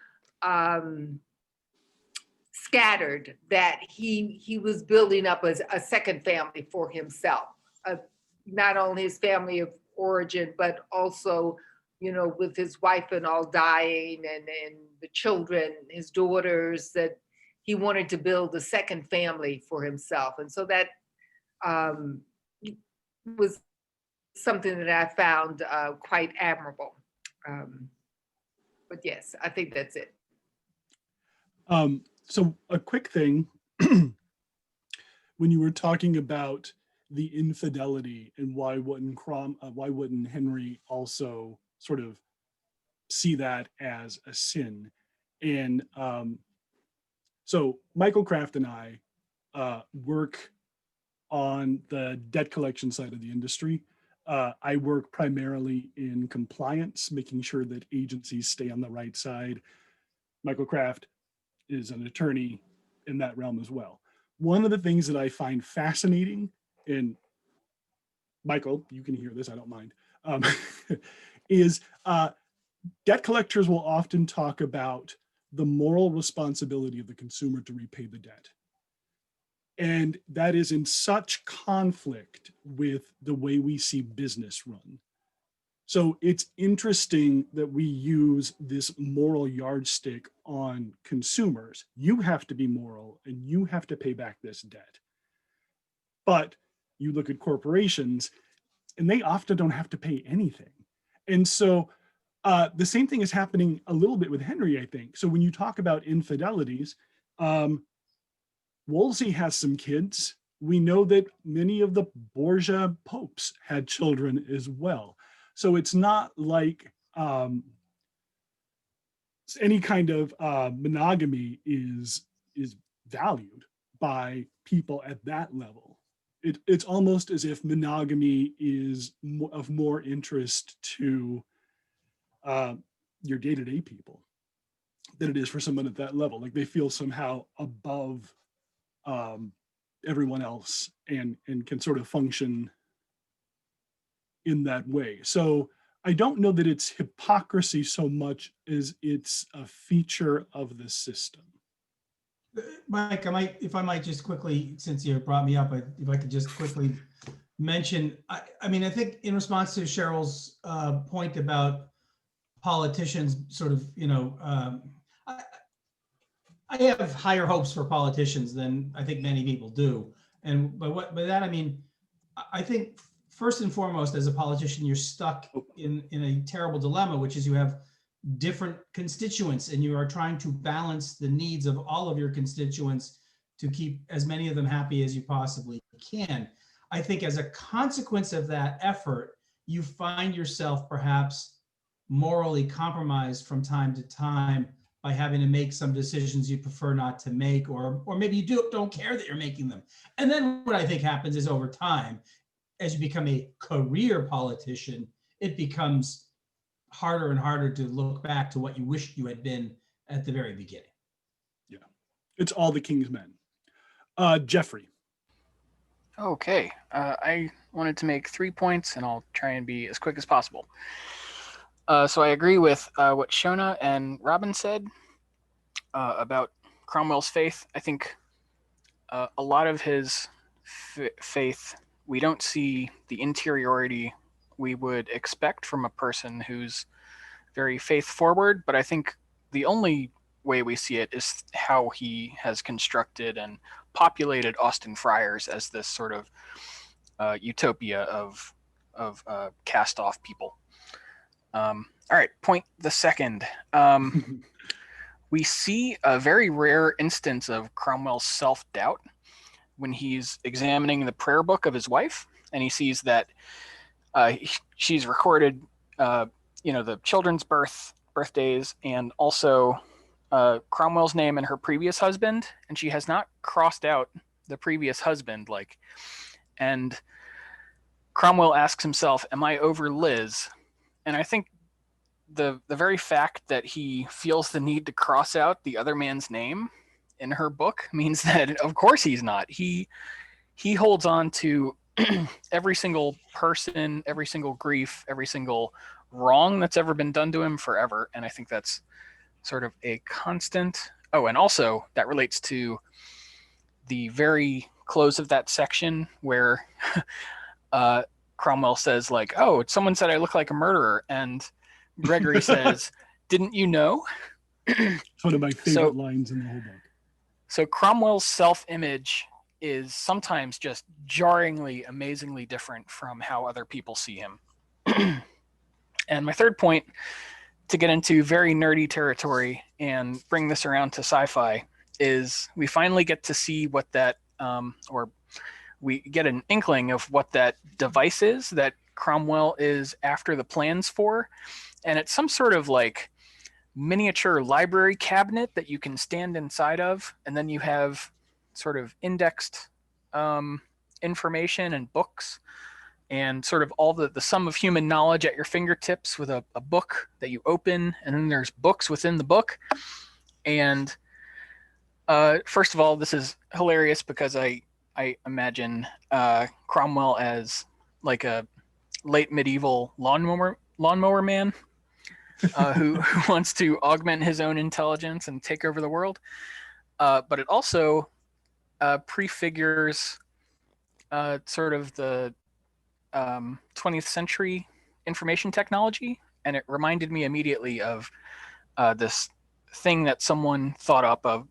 scattered that he was building up a second family for himself, not only his family of origin, but also, with his wife and all dying, and the children, his daughters, that he wanted to build a second family for himself. And so that was something that I found quite admirable. But yes, I think that's it. So a quick thing, when you were talking about the infidelity and why wouldn't Henry also sort of see that as a sin? And so Michael Kraft and I work on the debt collection side of the industry. I work primarily in compliance, making sure that agencies stay on the right side. Michael Kraft is an attorney in that realm as well. One of the things that I find fascinating, and Michael, you can hear this, I don't mind, is debt collectors will often talk about the moral responsibility of the consumer to repay the debt. And that is in such conflict with the way we see business run. So it's interesting that we use this moral yardstick on consumers. You have to be moral and you have to pay back this debt. But you look at corporations and they often don't have to pay anything. And so the same thing is happening a little bit with Henry, I think. So when you talk about infidelities, Wolsey has some kids. We know that many of the Borgia popes had children as well. So it's not like any kind of monogamy is valued by people at that level. It's almost as if monogamy is of more interest to your day-to-day people than it is for someone at that level. Like they feel somehow above everyone else and can sort of function in that way. So I don't know that it's hypocrisy so much as it's a feature of the system. Mike, if I might just quickly, since you brought me up, if I could just quickly mention, I mean, I think in response to Cheryl's point about politicians sort of, I have higher hopes for politicians than I think many people do. And by that, I mean, I think first and foremost, as a politician, you're stuck in a terrible dilemma, which is you have different constituents and you are trying to balance the needs of all of your constituents to keep as many of them happy as you possibly can. I think as a consequence of that effort, you find yourself perhaps morally compromised from time to time by having to make some decisions you prefer not to make, or maybe you don't care that you're making them. And then what I think happens is over time, as you become a career politician, it becomes harder and harder to look back to what you wished you had been at the very beginning. Yeah, it's all the king's men. Jeffrey. Okay, I wanted to make 3 points, and I'll try and be as quick as possible. So I agree with what Shona and Robin said about Cromwell's faith. I think a lot of his faith, we don't see the interiority we would expect from a person who's very faith forward, but I think the only way we see it is how he has constructed and populated Austin Friars as this sort of utopia of cast off people. All right, point the second. We see a very rare instance of Cromwell's self-doubt when he's examining the prayer book of his wife, and he sees that she's recorded, the children's birthdays, and also Cromwell's name and her previous husband, and she has not crossed out the previous husband. And Cromwell asks himself, "Am I over Liz?" And I think the very fact that he feels the need to cross out the other man's name in her book means that, of course, he's not. He holds on to every single person, every single grief, every single wrong that's ever been done to him forever. And I think that's sort of a constant. Oh, and also that relates to the very close of that section where Cromwell says, like, "Oh, someone said I look like a murderer." And Gregory says, "Didn't you know?" It's one of my favorite lines in the whole book. So Cromwell's self-image is sometimes just jarringly, amazingly different from how other people see him. And my third point, to get into very nerdy territory and bring this around to sci-fi, is we finally get to see what that, or we get an inkling of what that device is that Cromwell is after the plans for. And it's some sort of like miniature library cabinet that you can stand inside of. And then you have sort of indexed information and books and sort of all the sum of human knowledge at your fingertips with a book that you open. And then there's books within the book. And first of all, this is hilarious because I imagine Cromwell as like a late medieval lawnmower man who wants to augment his own intelligence and take over the world. But it also prefigures sort of the 20th century information technology. And it reminded me immediately of this thing that someone thought up of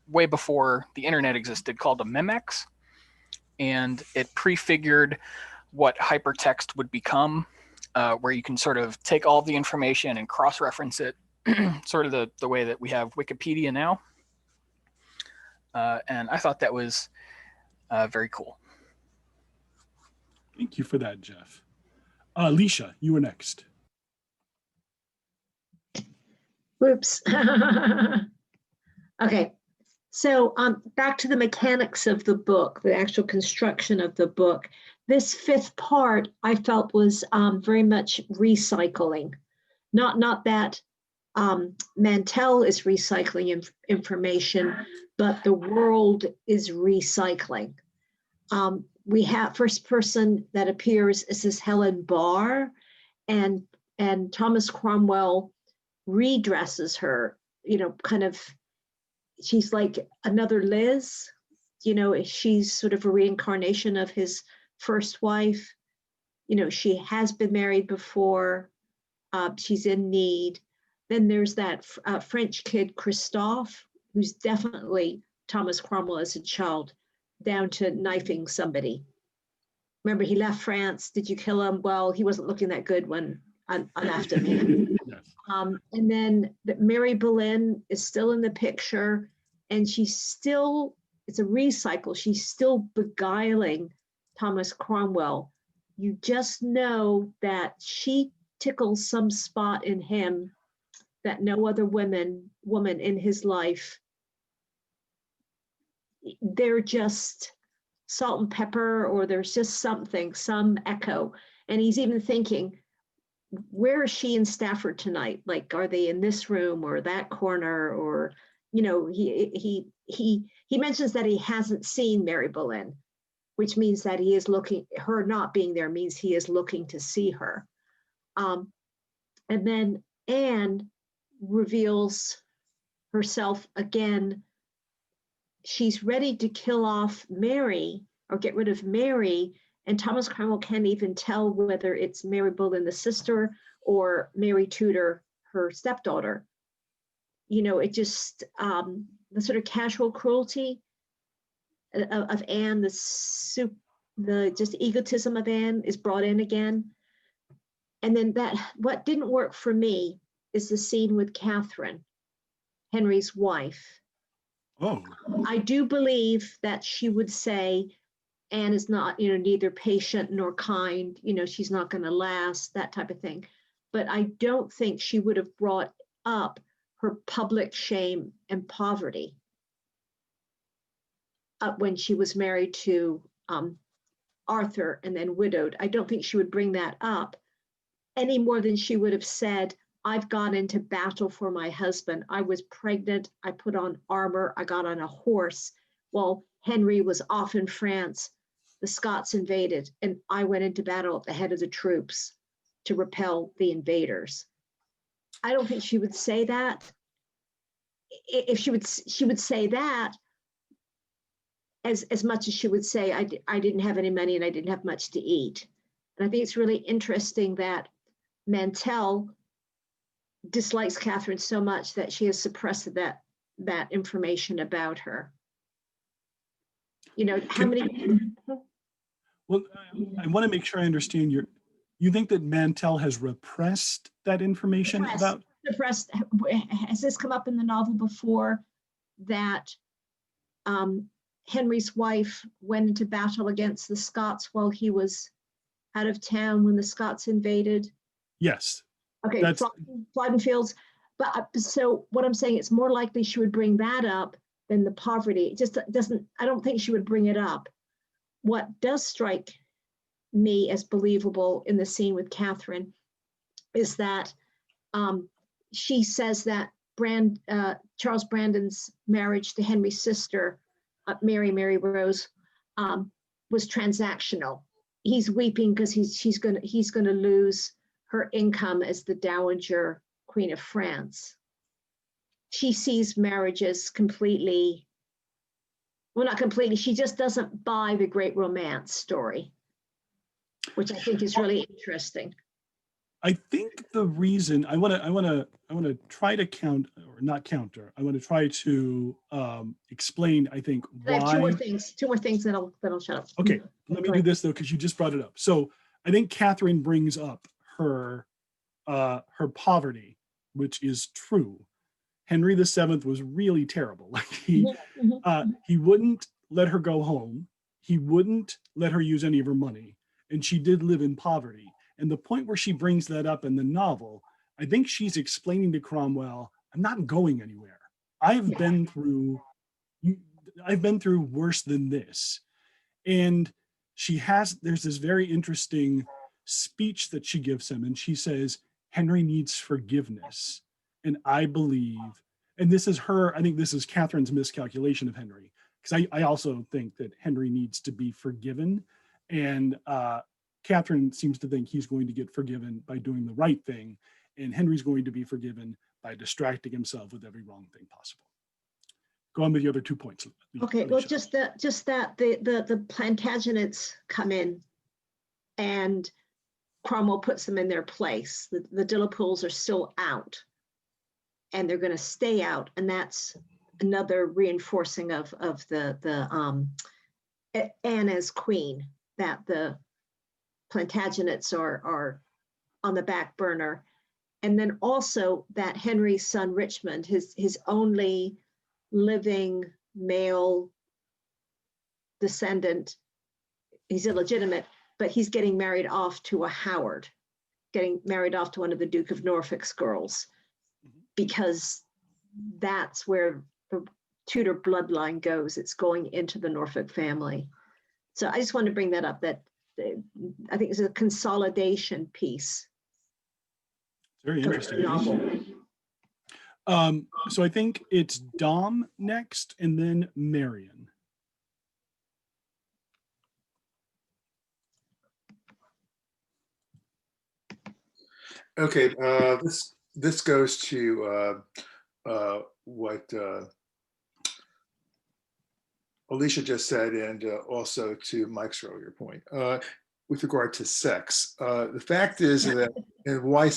way before the internet existed called a Memex. And it prefigured what hypertext would become, where you can sort of take all the information and cross-reference it, sort of the way that we have Wikipedia now. And I thought that was very cool. Thank you for that, Jeff. Alicia, you were next. Whoops. Okay. So back to the mechanics of the book, the actual construction of the book. This fifth part I felt was very much recycling. Not that Mantell is recycling information, but the world is recycling. We have first person that appears is this Helen Barr, and Thomas Cromwell redresses her, kind of, she's like another Liz, she's sort of a reincarnation of his first wife. She has been married before, she's in need. Then there's that French kid, Christophe, who's definitely Thomas Cromwell as a child, down to knifing somebody. remember he left France. Did you kill him? Well, he wasn't looking that good when I left him. Yes. And then Mary Boleyn is still in the picture, and she's still, it's a recycle. She's still beguiling Thomas Cromwell. You just know that she tickles some spot in him that no other woman in his life, they're just salt and pepper, or there's just something, some echo. And he's even thinking, where is she in Stafford tonight? Like, are they in this room or that corner? Or, you know, he mentions that he hasn't seen Mary Boleyn, which means that he is looking, her not being there means he is looking to see her. And then Anne reveals herself again. She's ready to kill off Mary or get rid of Mary, and Thomas Cromwell can't even tell whether it's Mary Boleyn, the sister, or Mary Tudor, her stepdaughter. You know, it just, the sort of casual cruelty of Anne, the just egotism of Anne is brought in again. And then what didn't work for me is the scene with Catherine, Henry's wife. Oh. I do believe that she would say, Anne is not, you know, neither patient nor kind, you know, she's not going to last, that type of thing. But I don't think she would have brought up her public shame and poverty when she was married to Arthur and then widowed. I don't think she would bring that up any more than she would have said, I've gone into battle for my husband. I was pregnant. I put on armor. I got on a horse. Well, Henry was off in France. The Scots invaded, and I went into battle at the head of the troops to repel the invaders. I don't think she would say that. If she would say that as much as she would say, I didn't have any money and I didn't have much to eat. And I think it's really interesting that Mantell dislikes Catherine so much that she has suppressed that information about her. You know, how many? Well, I want to make sure I understand you think that Mantell has repressed that information about? Suppressed. Has this come up in the novel before, that Henry's wife went into battle against the Scots while he was out of town when the Scots invaded? Yes. Okay, That's- Flodden Fields. But so what I'm saying, it's more likely she would bring that up than the poverty. It just doesn't, I don't think she would bring it up. What does strike me as believable in the scene with Catherine is that she says that Charles Brandon's marriage to Henry's sister, Mary Rose, was transactional. He's weeping because he's gonna lose her income as the Dowager Queen of France. She sees marriages completely, well, not completely, she just doesn't buy the great romance story, which I think is really interesting. I think the reason I want to try to I want to try to explain, I think, I have two more why. things, then I'll shut up. Okay, let me do this though, because you just brought it up. So I think Catherine brings up her poverty, which is true. Henry VII was really terrible. Like he wouldn't let her go home. He wouldn't let her use any of her money, and she did live in poverty. And the point where she brings that up in the novel, I think she's explaining to Cromwell, I'm not going anywhere. I've been through worse than this. And there's this very interesting speech that she gives him, and she says, Henry needs forgiveness. And I believe, and this is I think this is Catherine's miscalculation of Henry, because I also think that Henry needs to be forgiven. And Catherine seems to think he's going to get forgiven by doing the right thing, and Henry's going to be forgiven by distracting himself with every wrong thing possible. Go on with the other 2 points. Okay, well, Alicia. just that the Plantagenets come in and Cromwell puts them in their place. The De La Poles are still out, and they're going to stay out, and that's another reinforcing of the Anne as queen, that the Plantagenets are on the back burner. And then also that Henry's son Richmond, his only living male descendant, he's illegitimate, but he's getting married off to a Howard, getting married off to one of the Duke of Norfolk's girls, because that's where the Tudor bloodline goes. It's going into the Norfolk family. So I just wanted to bring that up, that I think it's a consolidation piece. Very for the interesting. novel. So I think it's Dom next, and then Marion. Okay, this goes to what Alicia just said, and also to Mike's earlier point with regard to sex. The fact is that, and why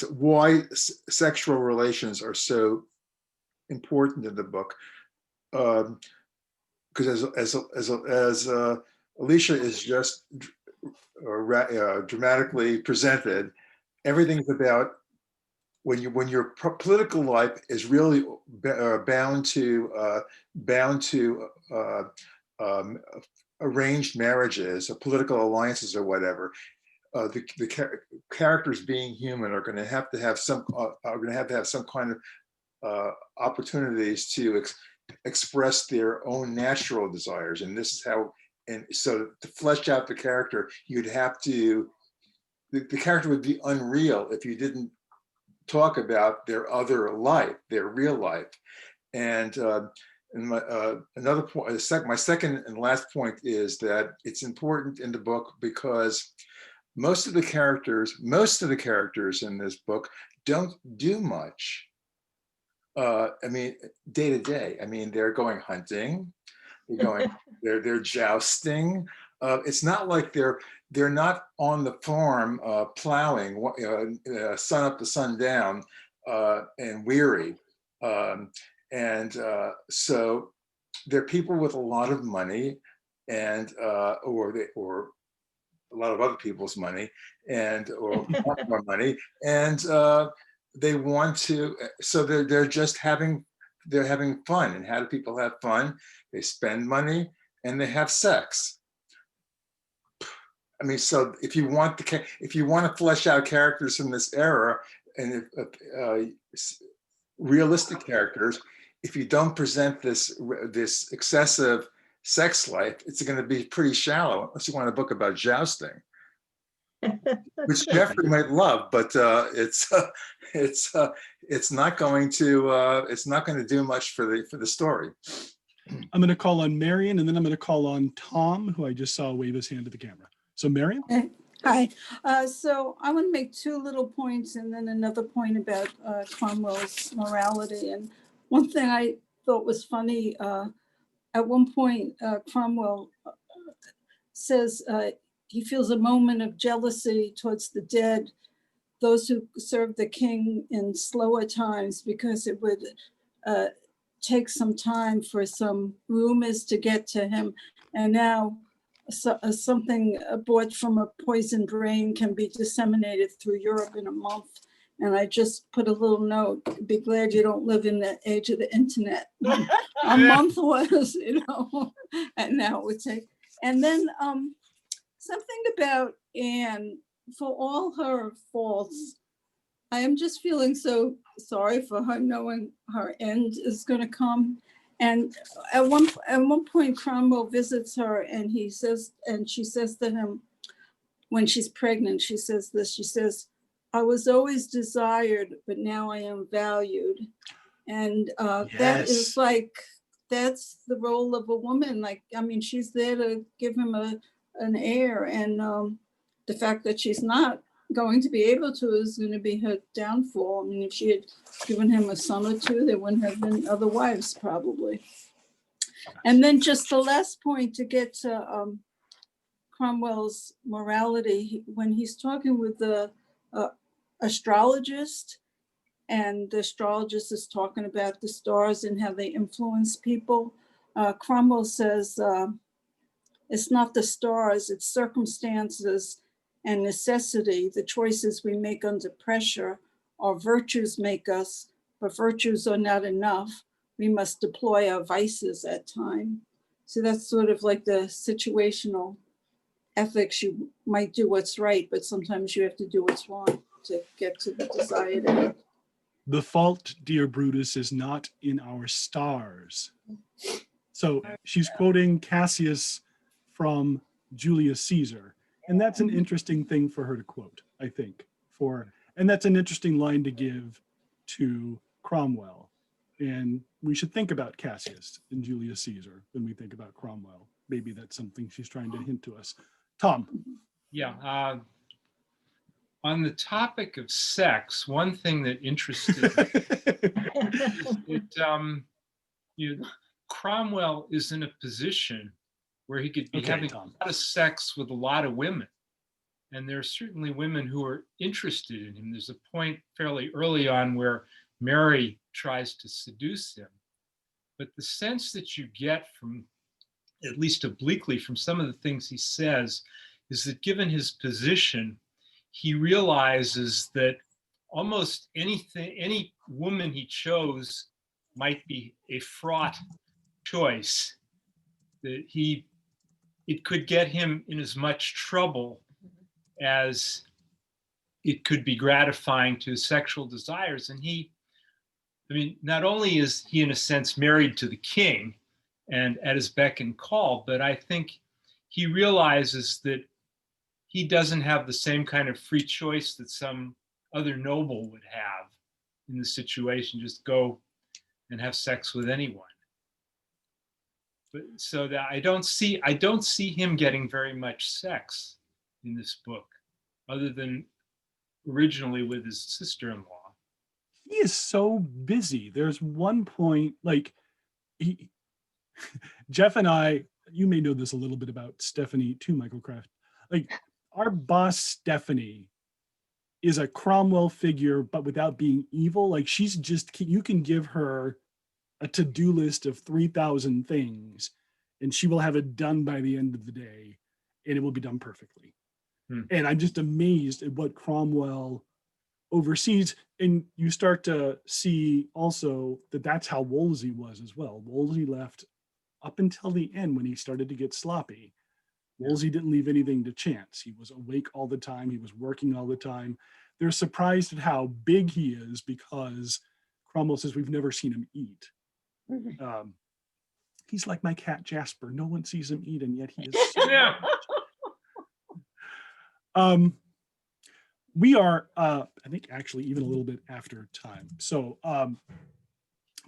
sexual relations are so important in the book, because as Alicia is just dramatically presented, everything's about when your political life is really bound to arranged marriages or political alliances or whatever. The characters being human are going to have to have some kind of opportunities to express their own natural desires, and this is how. And so to flesh out the character, you'd have to. The character would be unreal if you didn't talk about their other life, their real life. And another point, my second and last point is that it's important in the book because most of the characters in this book don't do much. I mean, day to day. I mean, they're going hunting, they're jousting. It's not like they're not on the farm plowing sun up to sundown and weary. So they're people with a lot of money and or a lot of other people's money or more money, and they want to. So they're just having fun. And how do people have fun? They spend money and they have sex. I mean, so if you want to flesh out characters from this era and realistic characters, if you don't present this excessive sex life, it's going to be pretty shallow unless you want a book about jousting, which Jeffrey might love, but it's not going to do much for the story. I'm going to call on Marion, and then I'm going to call on Tom, who I just saw wave his hand to the camera. So Marion? Hi. So I want to make two little points and then another point about Cromwell's morality. And one thing I thought was funny, at one point, Cromwell says he feels a moment of jealousy towards the dead, those who served the king in slower times, because it would take some time for some rumors to get to him. And now something bought from a poisoned brain can be disseminated through Europe in a month. And I just put a little note, be glad you don't live in the age of the internet. A month was, and now it would take. And then something about Anne, for all her faults, I am just feeling so sorry for her, knowing her end is going to come. And at one point, Cromwell visits her, and she says to him, when she's pregnant, she says this. She says, "I was always desired, but now I am valued." And that is that's the role of a woman. Like, I mean, she's there to give him an heir, and the fact that she's not going to be able to is going to be her downfall. I mean, if she had given him a son or two, there wouldn't have been other wives probably. And then just the last point to get to Cromwell's morality, when he's talking with the astrologist, and the astrologist is talking about the stars and how they influence people, Cromwell says, it's not the stars, it's circumstances and necessity. The choices we make under pressure, our virtues make us, but virtues are not enough. We must deploy our vices at time. So that's sort of like the situational ethics. You might do what's right, but sometimes you have to do what's wrong to get to the desired end. The fault, dear Brutus, is not in our stars. So she's quoting Cassius from Julius Caesar. And that's an interesting thing for her to quote, I think. And that's an interesting line to give to Cromwell. And we should think about Cassius and Julius Caesar when we think about Cromwell. Maybe that's something she's trying to hint to us. Tom. Yeah. On the topic of sex, one thing that interested me, Cromwell is in a position where he could be having a lot of sex with a lot of women. And there are certainly women who are interested in him. There's a point fairly early on where Mary tries to seduce him. But the sense that you get from, at least obliquely, from some of the things he says, is that given his position, he realizes that almost any woman he chose might be a fraught choice, that it could get him in as much trouble as it could be gratifying to his sexual desires. And not only is he in a sense married to the king and at his beck and call, but I think he realizes that he doesn't have the same kind of free choice that some other noble would have in the situation, just go and have sex with anyone. But so that I don't see him getting very much sex in this book, other than originally with his sister-in-law. He is so busy. There's one point, like Jeff and I, you may know this a little bit about Stephanie too, Michael Kraft. Like, our boss, Stephanie, is a Cromwell figure, but without being evil. Like, she's just, you can give her a to-do list of 3,000 things and she will have it done by the end of the day and it will be done perfectly. And I'm just amazed at what Cromwell oversees. And you start to see also that that's how Wolsey was as well. Wolsey left up until the end when he started to get sloppy. Wolsey didn't leave anything to chance. He was awake all the time. He was working all the time. They're surprised at how big he is because Cromwell says, we've never seen him eat. He's like my cat Jasper. No one sees him eat, and yet he is so we are, I think, actually even a little bit after time. So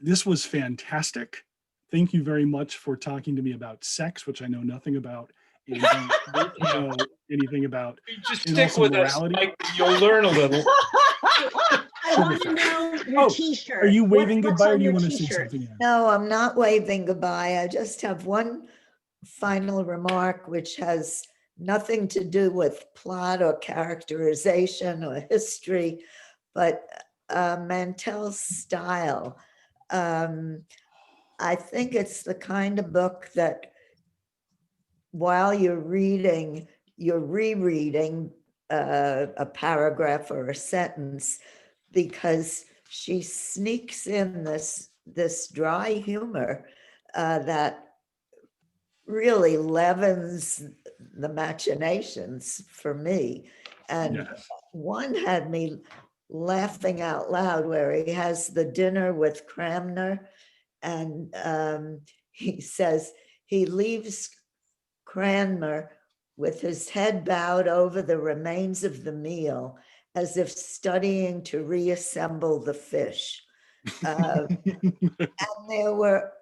this was fantastic. Thank you very much for talking to me about sex, which I know nothing about. And don't know anything about. Just stick with us, Mike, you'll learn a little. I want to know your t-shirt. Are you waving What's goodbye or on do you your want to say t-shirt? something else? No, I'm not waving goodbye. I just have one final remark, which has nothing to do with plot or characterization or history, but Mantell's style. I think it's the kind of book that while you're reading, you're rereading a paragraph or a sentence, because she sneaks in this dry humor that really leavens the machinations for me. And one had me laughing out loud where he has the dinner with Cranmer, and he says he leaves Cranmer with his head bowed over the remains of the meal, as if studying to reassemble the fish. And there were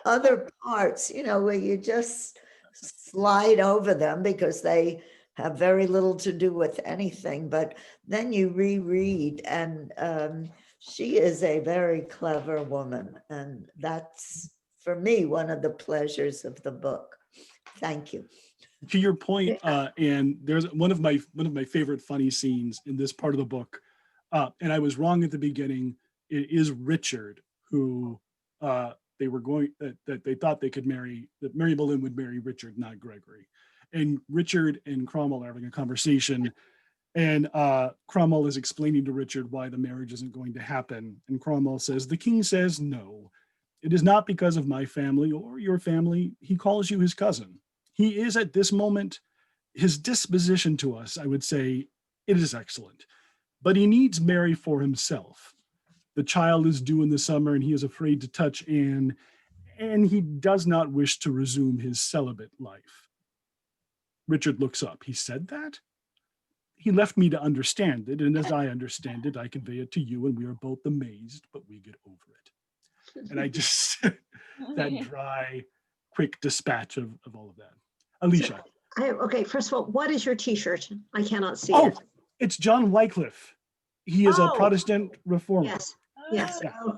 other parts, where you just slide over them because they have very little to do with anything, but then you reread, and she is a very clever woman. And that's, for me, one of the pleasures of the book. Thank you. To your point, and there's one of my favorite funny scenes in this part of the book, and I was wrong at the beginning. It is Richard who they were going that they thought they could marry, that Mary Boleyn would marry Richard, not Gregory. And Richard and Cromwell are having a conversation, and Cromwell is explaining to Richard why the marriage isn't going to happen. And Cromwell says, the king says no. It is not because of my family or your family. He calls you his cousin. He is at this moment, his disposition to us, I would say, it is excellent. But he needs Mary for himself. The child is due in the summer and he is afraid to touch Anne, and he does not wish to resume his celibate life. Richard looks up. He said that? He left me to understand it, and as I understand it, I convey it to you, and we are both amazed, but we get over it. And I just, that dry, quick dispatch of all of that. Alicia. Okay, first of all, what is your t-shirt? I cannot see Oh, it. it's John Wycliffe. He is a Oh. Protestant reformer. Yes, yes. Yeah. Oh,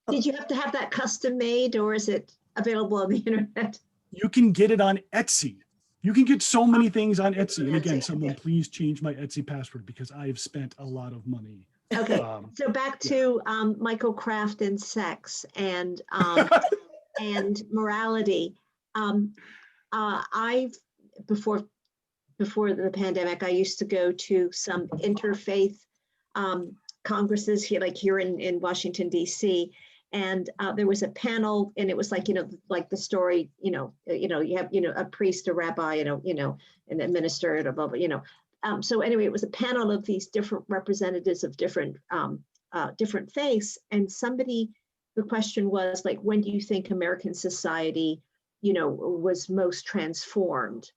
did you have to have that custom made, or is it available on the internet? You can get it on Etsy. You can get so many things on Etsy. And again, Etsy, someone okay. please change my Etsy password because I have spent a lot of money. Okay, Um, so back to Michael Kraft and sex and morality. I've before the pandemic, I used to go to some interfaith congresses here in Washington, D.C. And there was a panel, and it was like the story, you have a priest, a rabbi, and a minister, and blah blah. So anyway, it was a panel of these different representatives of different faiths, and the question was like, when do you think American society, was most transformed?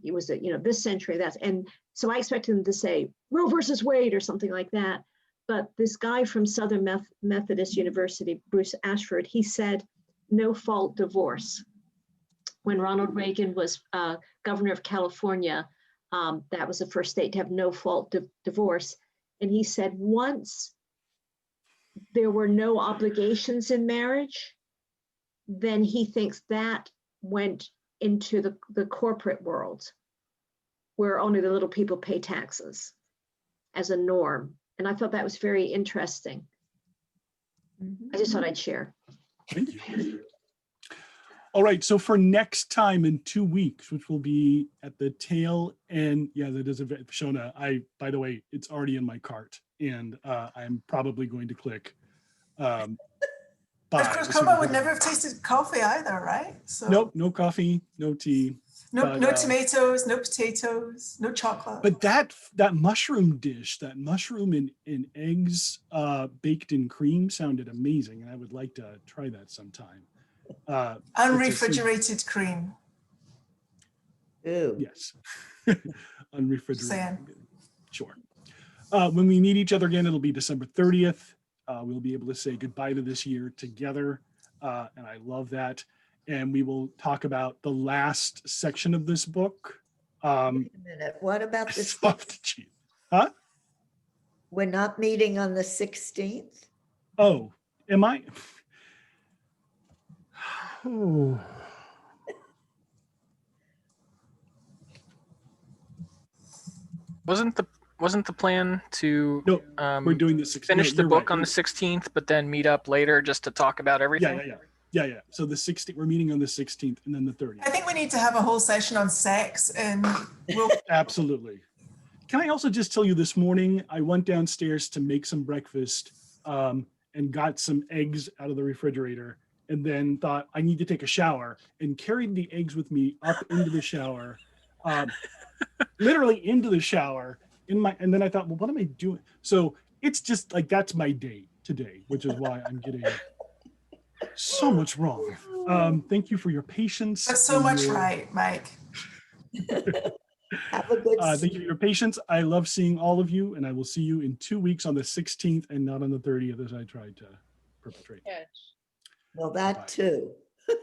It was this century, and so I expected them to say Roe versus Wade or something like that. But this guy from Southern Methodist University, Bruce Ashford, he said no fault divorce. When Ronald Reagan was governor of California, that was the first state to have no fault divorce. And he said once there were no obligations in marriage, then he thinks that went into the corporate world where only the little people pay taxes as a norm. And I thought that was very interesting. I just thought I'd share. Thank you. All right, so for next time in 2 weeks, which will be at the tail end, that is Shona. By the way, it's already in my cart, and I'm probably going to click. Of course, Cromwell would never have tasted coffee either, right? So Nope, no coffee, no tea. no tomatoes, no potatoes, no chocolate. But that mushroom dish, that mushroom and eggs baked in cream sounded amazing, and I would like to try that sometime. Unrefrigerated cream. Ooh. Yes. Unrefrigerated. Saying. Sure. When we meet each other again, it'll be December 30th. We'll be able to say goodbye to this year together. And I love that. And we will talk about the last section of this book. Wait a minute. What about this? Huh? We're not meeting on the 16th? Oh, am I? Oh. Wasn't the plan to No, we're doing the 16th. finish No, the you're book right. on the 16th, but then meet up later just to talk about everything? Yeah. So the 16th, we're meeting on the 16th and then the 30th. I think we need to have a whole session on sex, and we'll Absolutely. Can I also just tell you this morning, I went downstairs to make some breakfast and got some eggs out of the refrigerator, and then thought I need to take a shower and carried the eggs with me up into the shower, literally into the shower and then I thought, well, what am I doing? So it's just like, that's my day today, which is why I'm getting so much wrong. Thank you for your patience. That's so much right, Mike. Have a good Thank you for your patience. I love seeing all of you, and I will see you in 2 weeks on the 16th and not on the 30th as I tried to perpetrate. Well, that too.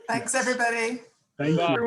Thanks, everybody. Thank you.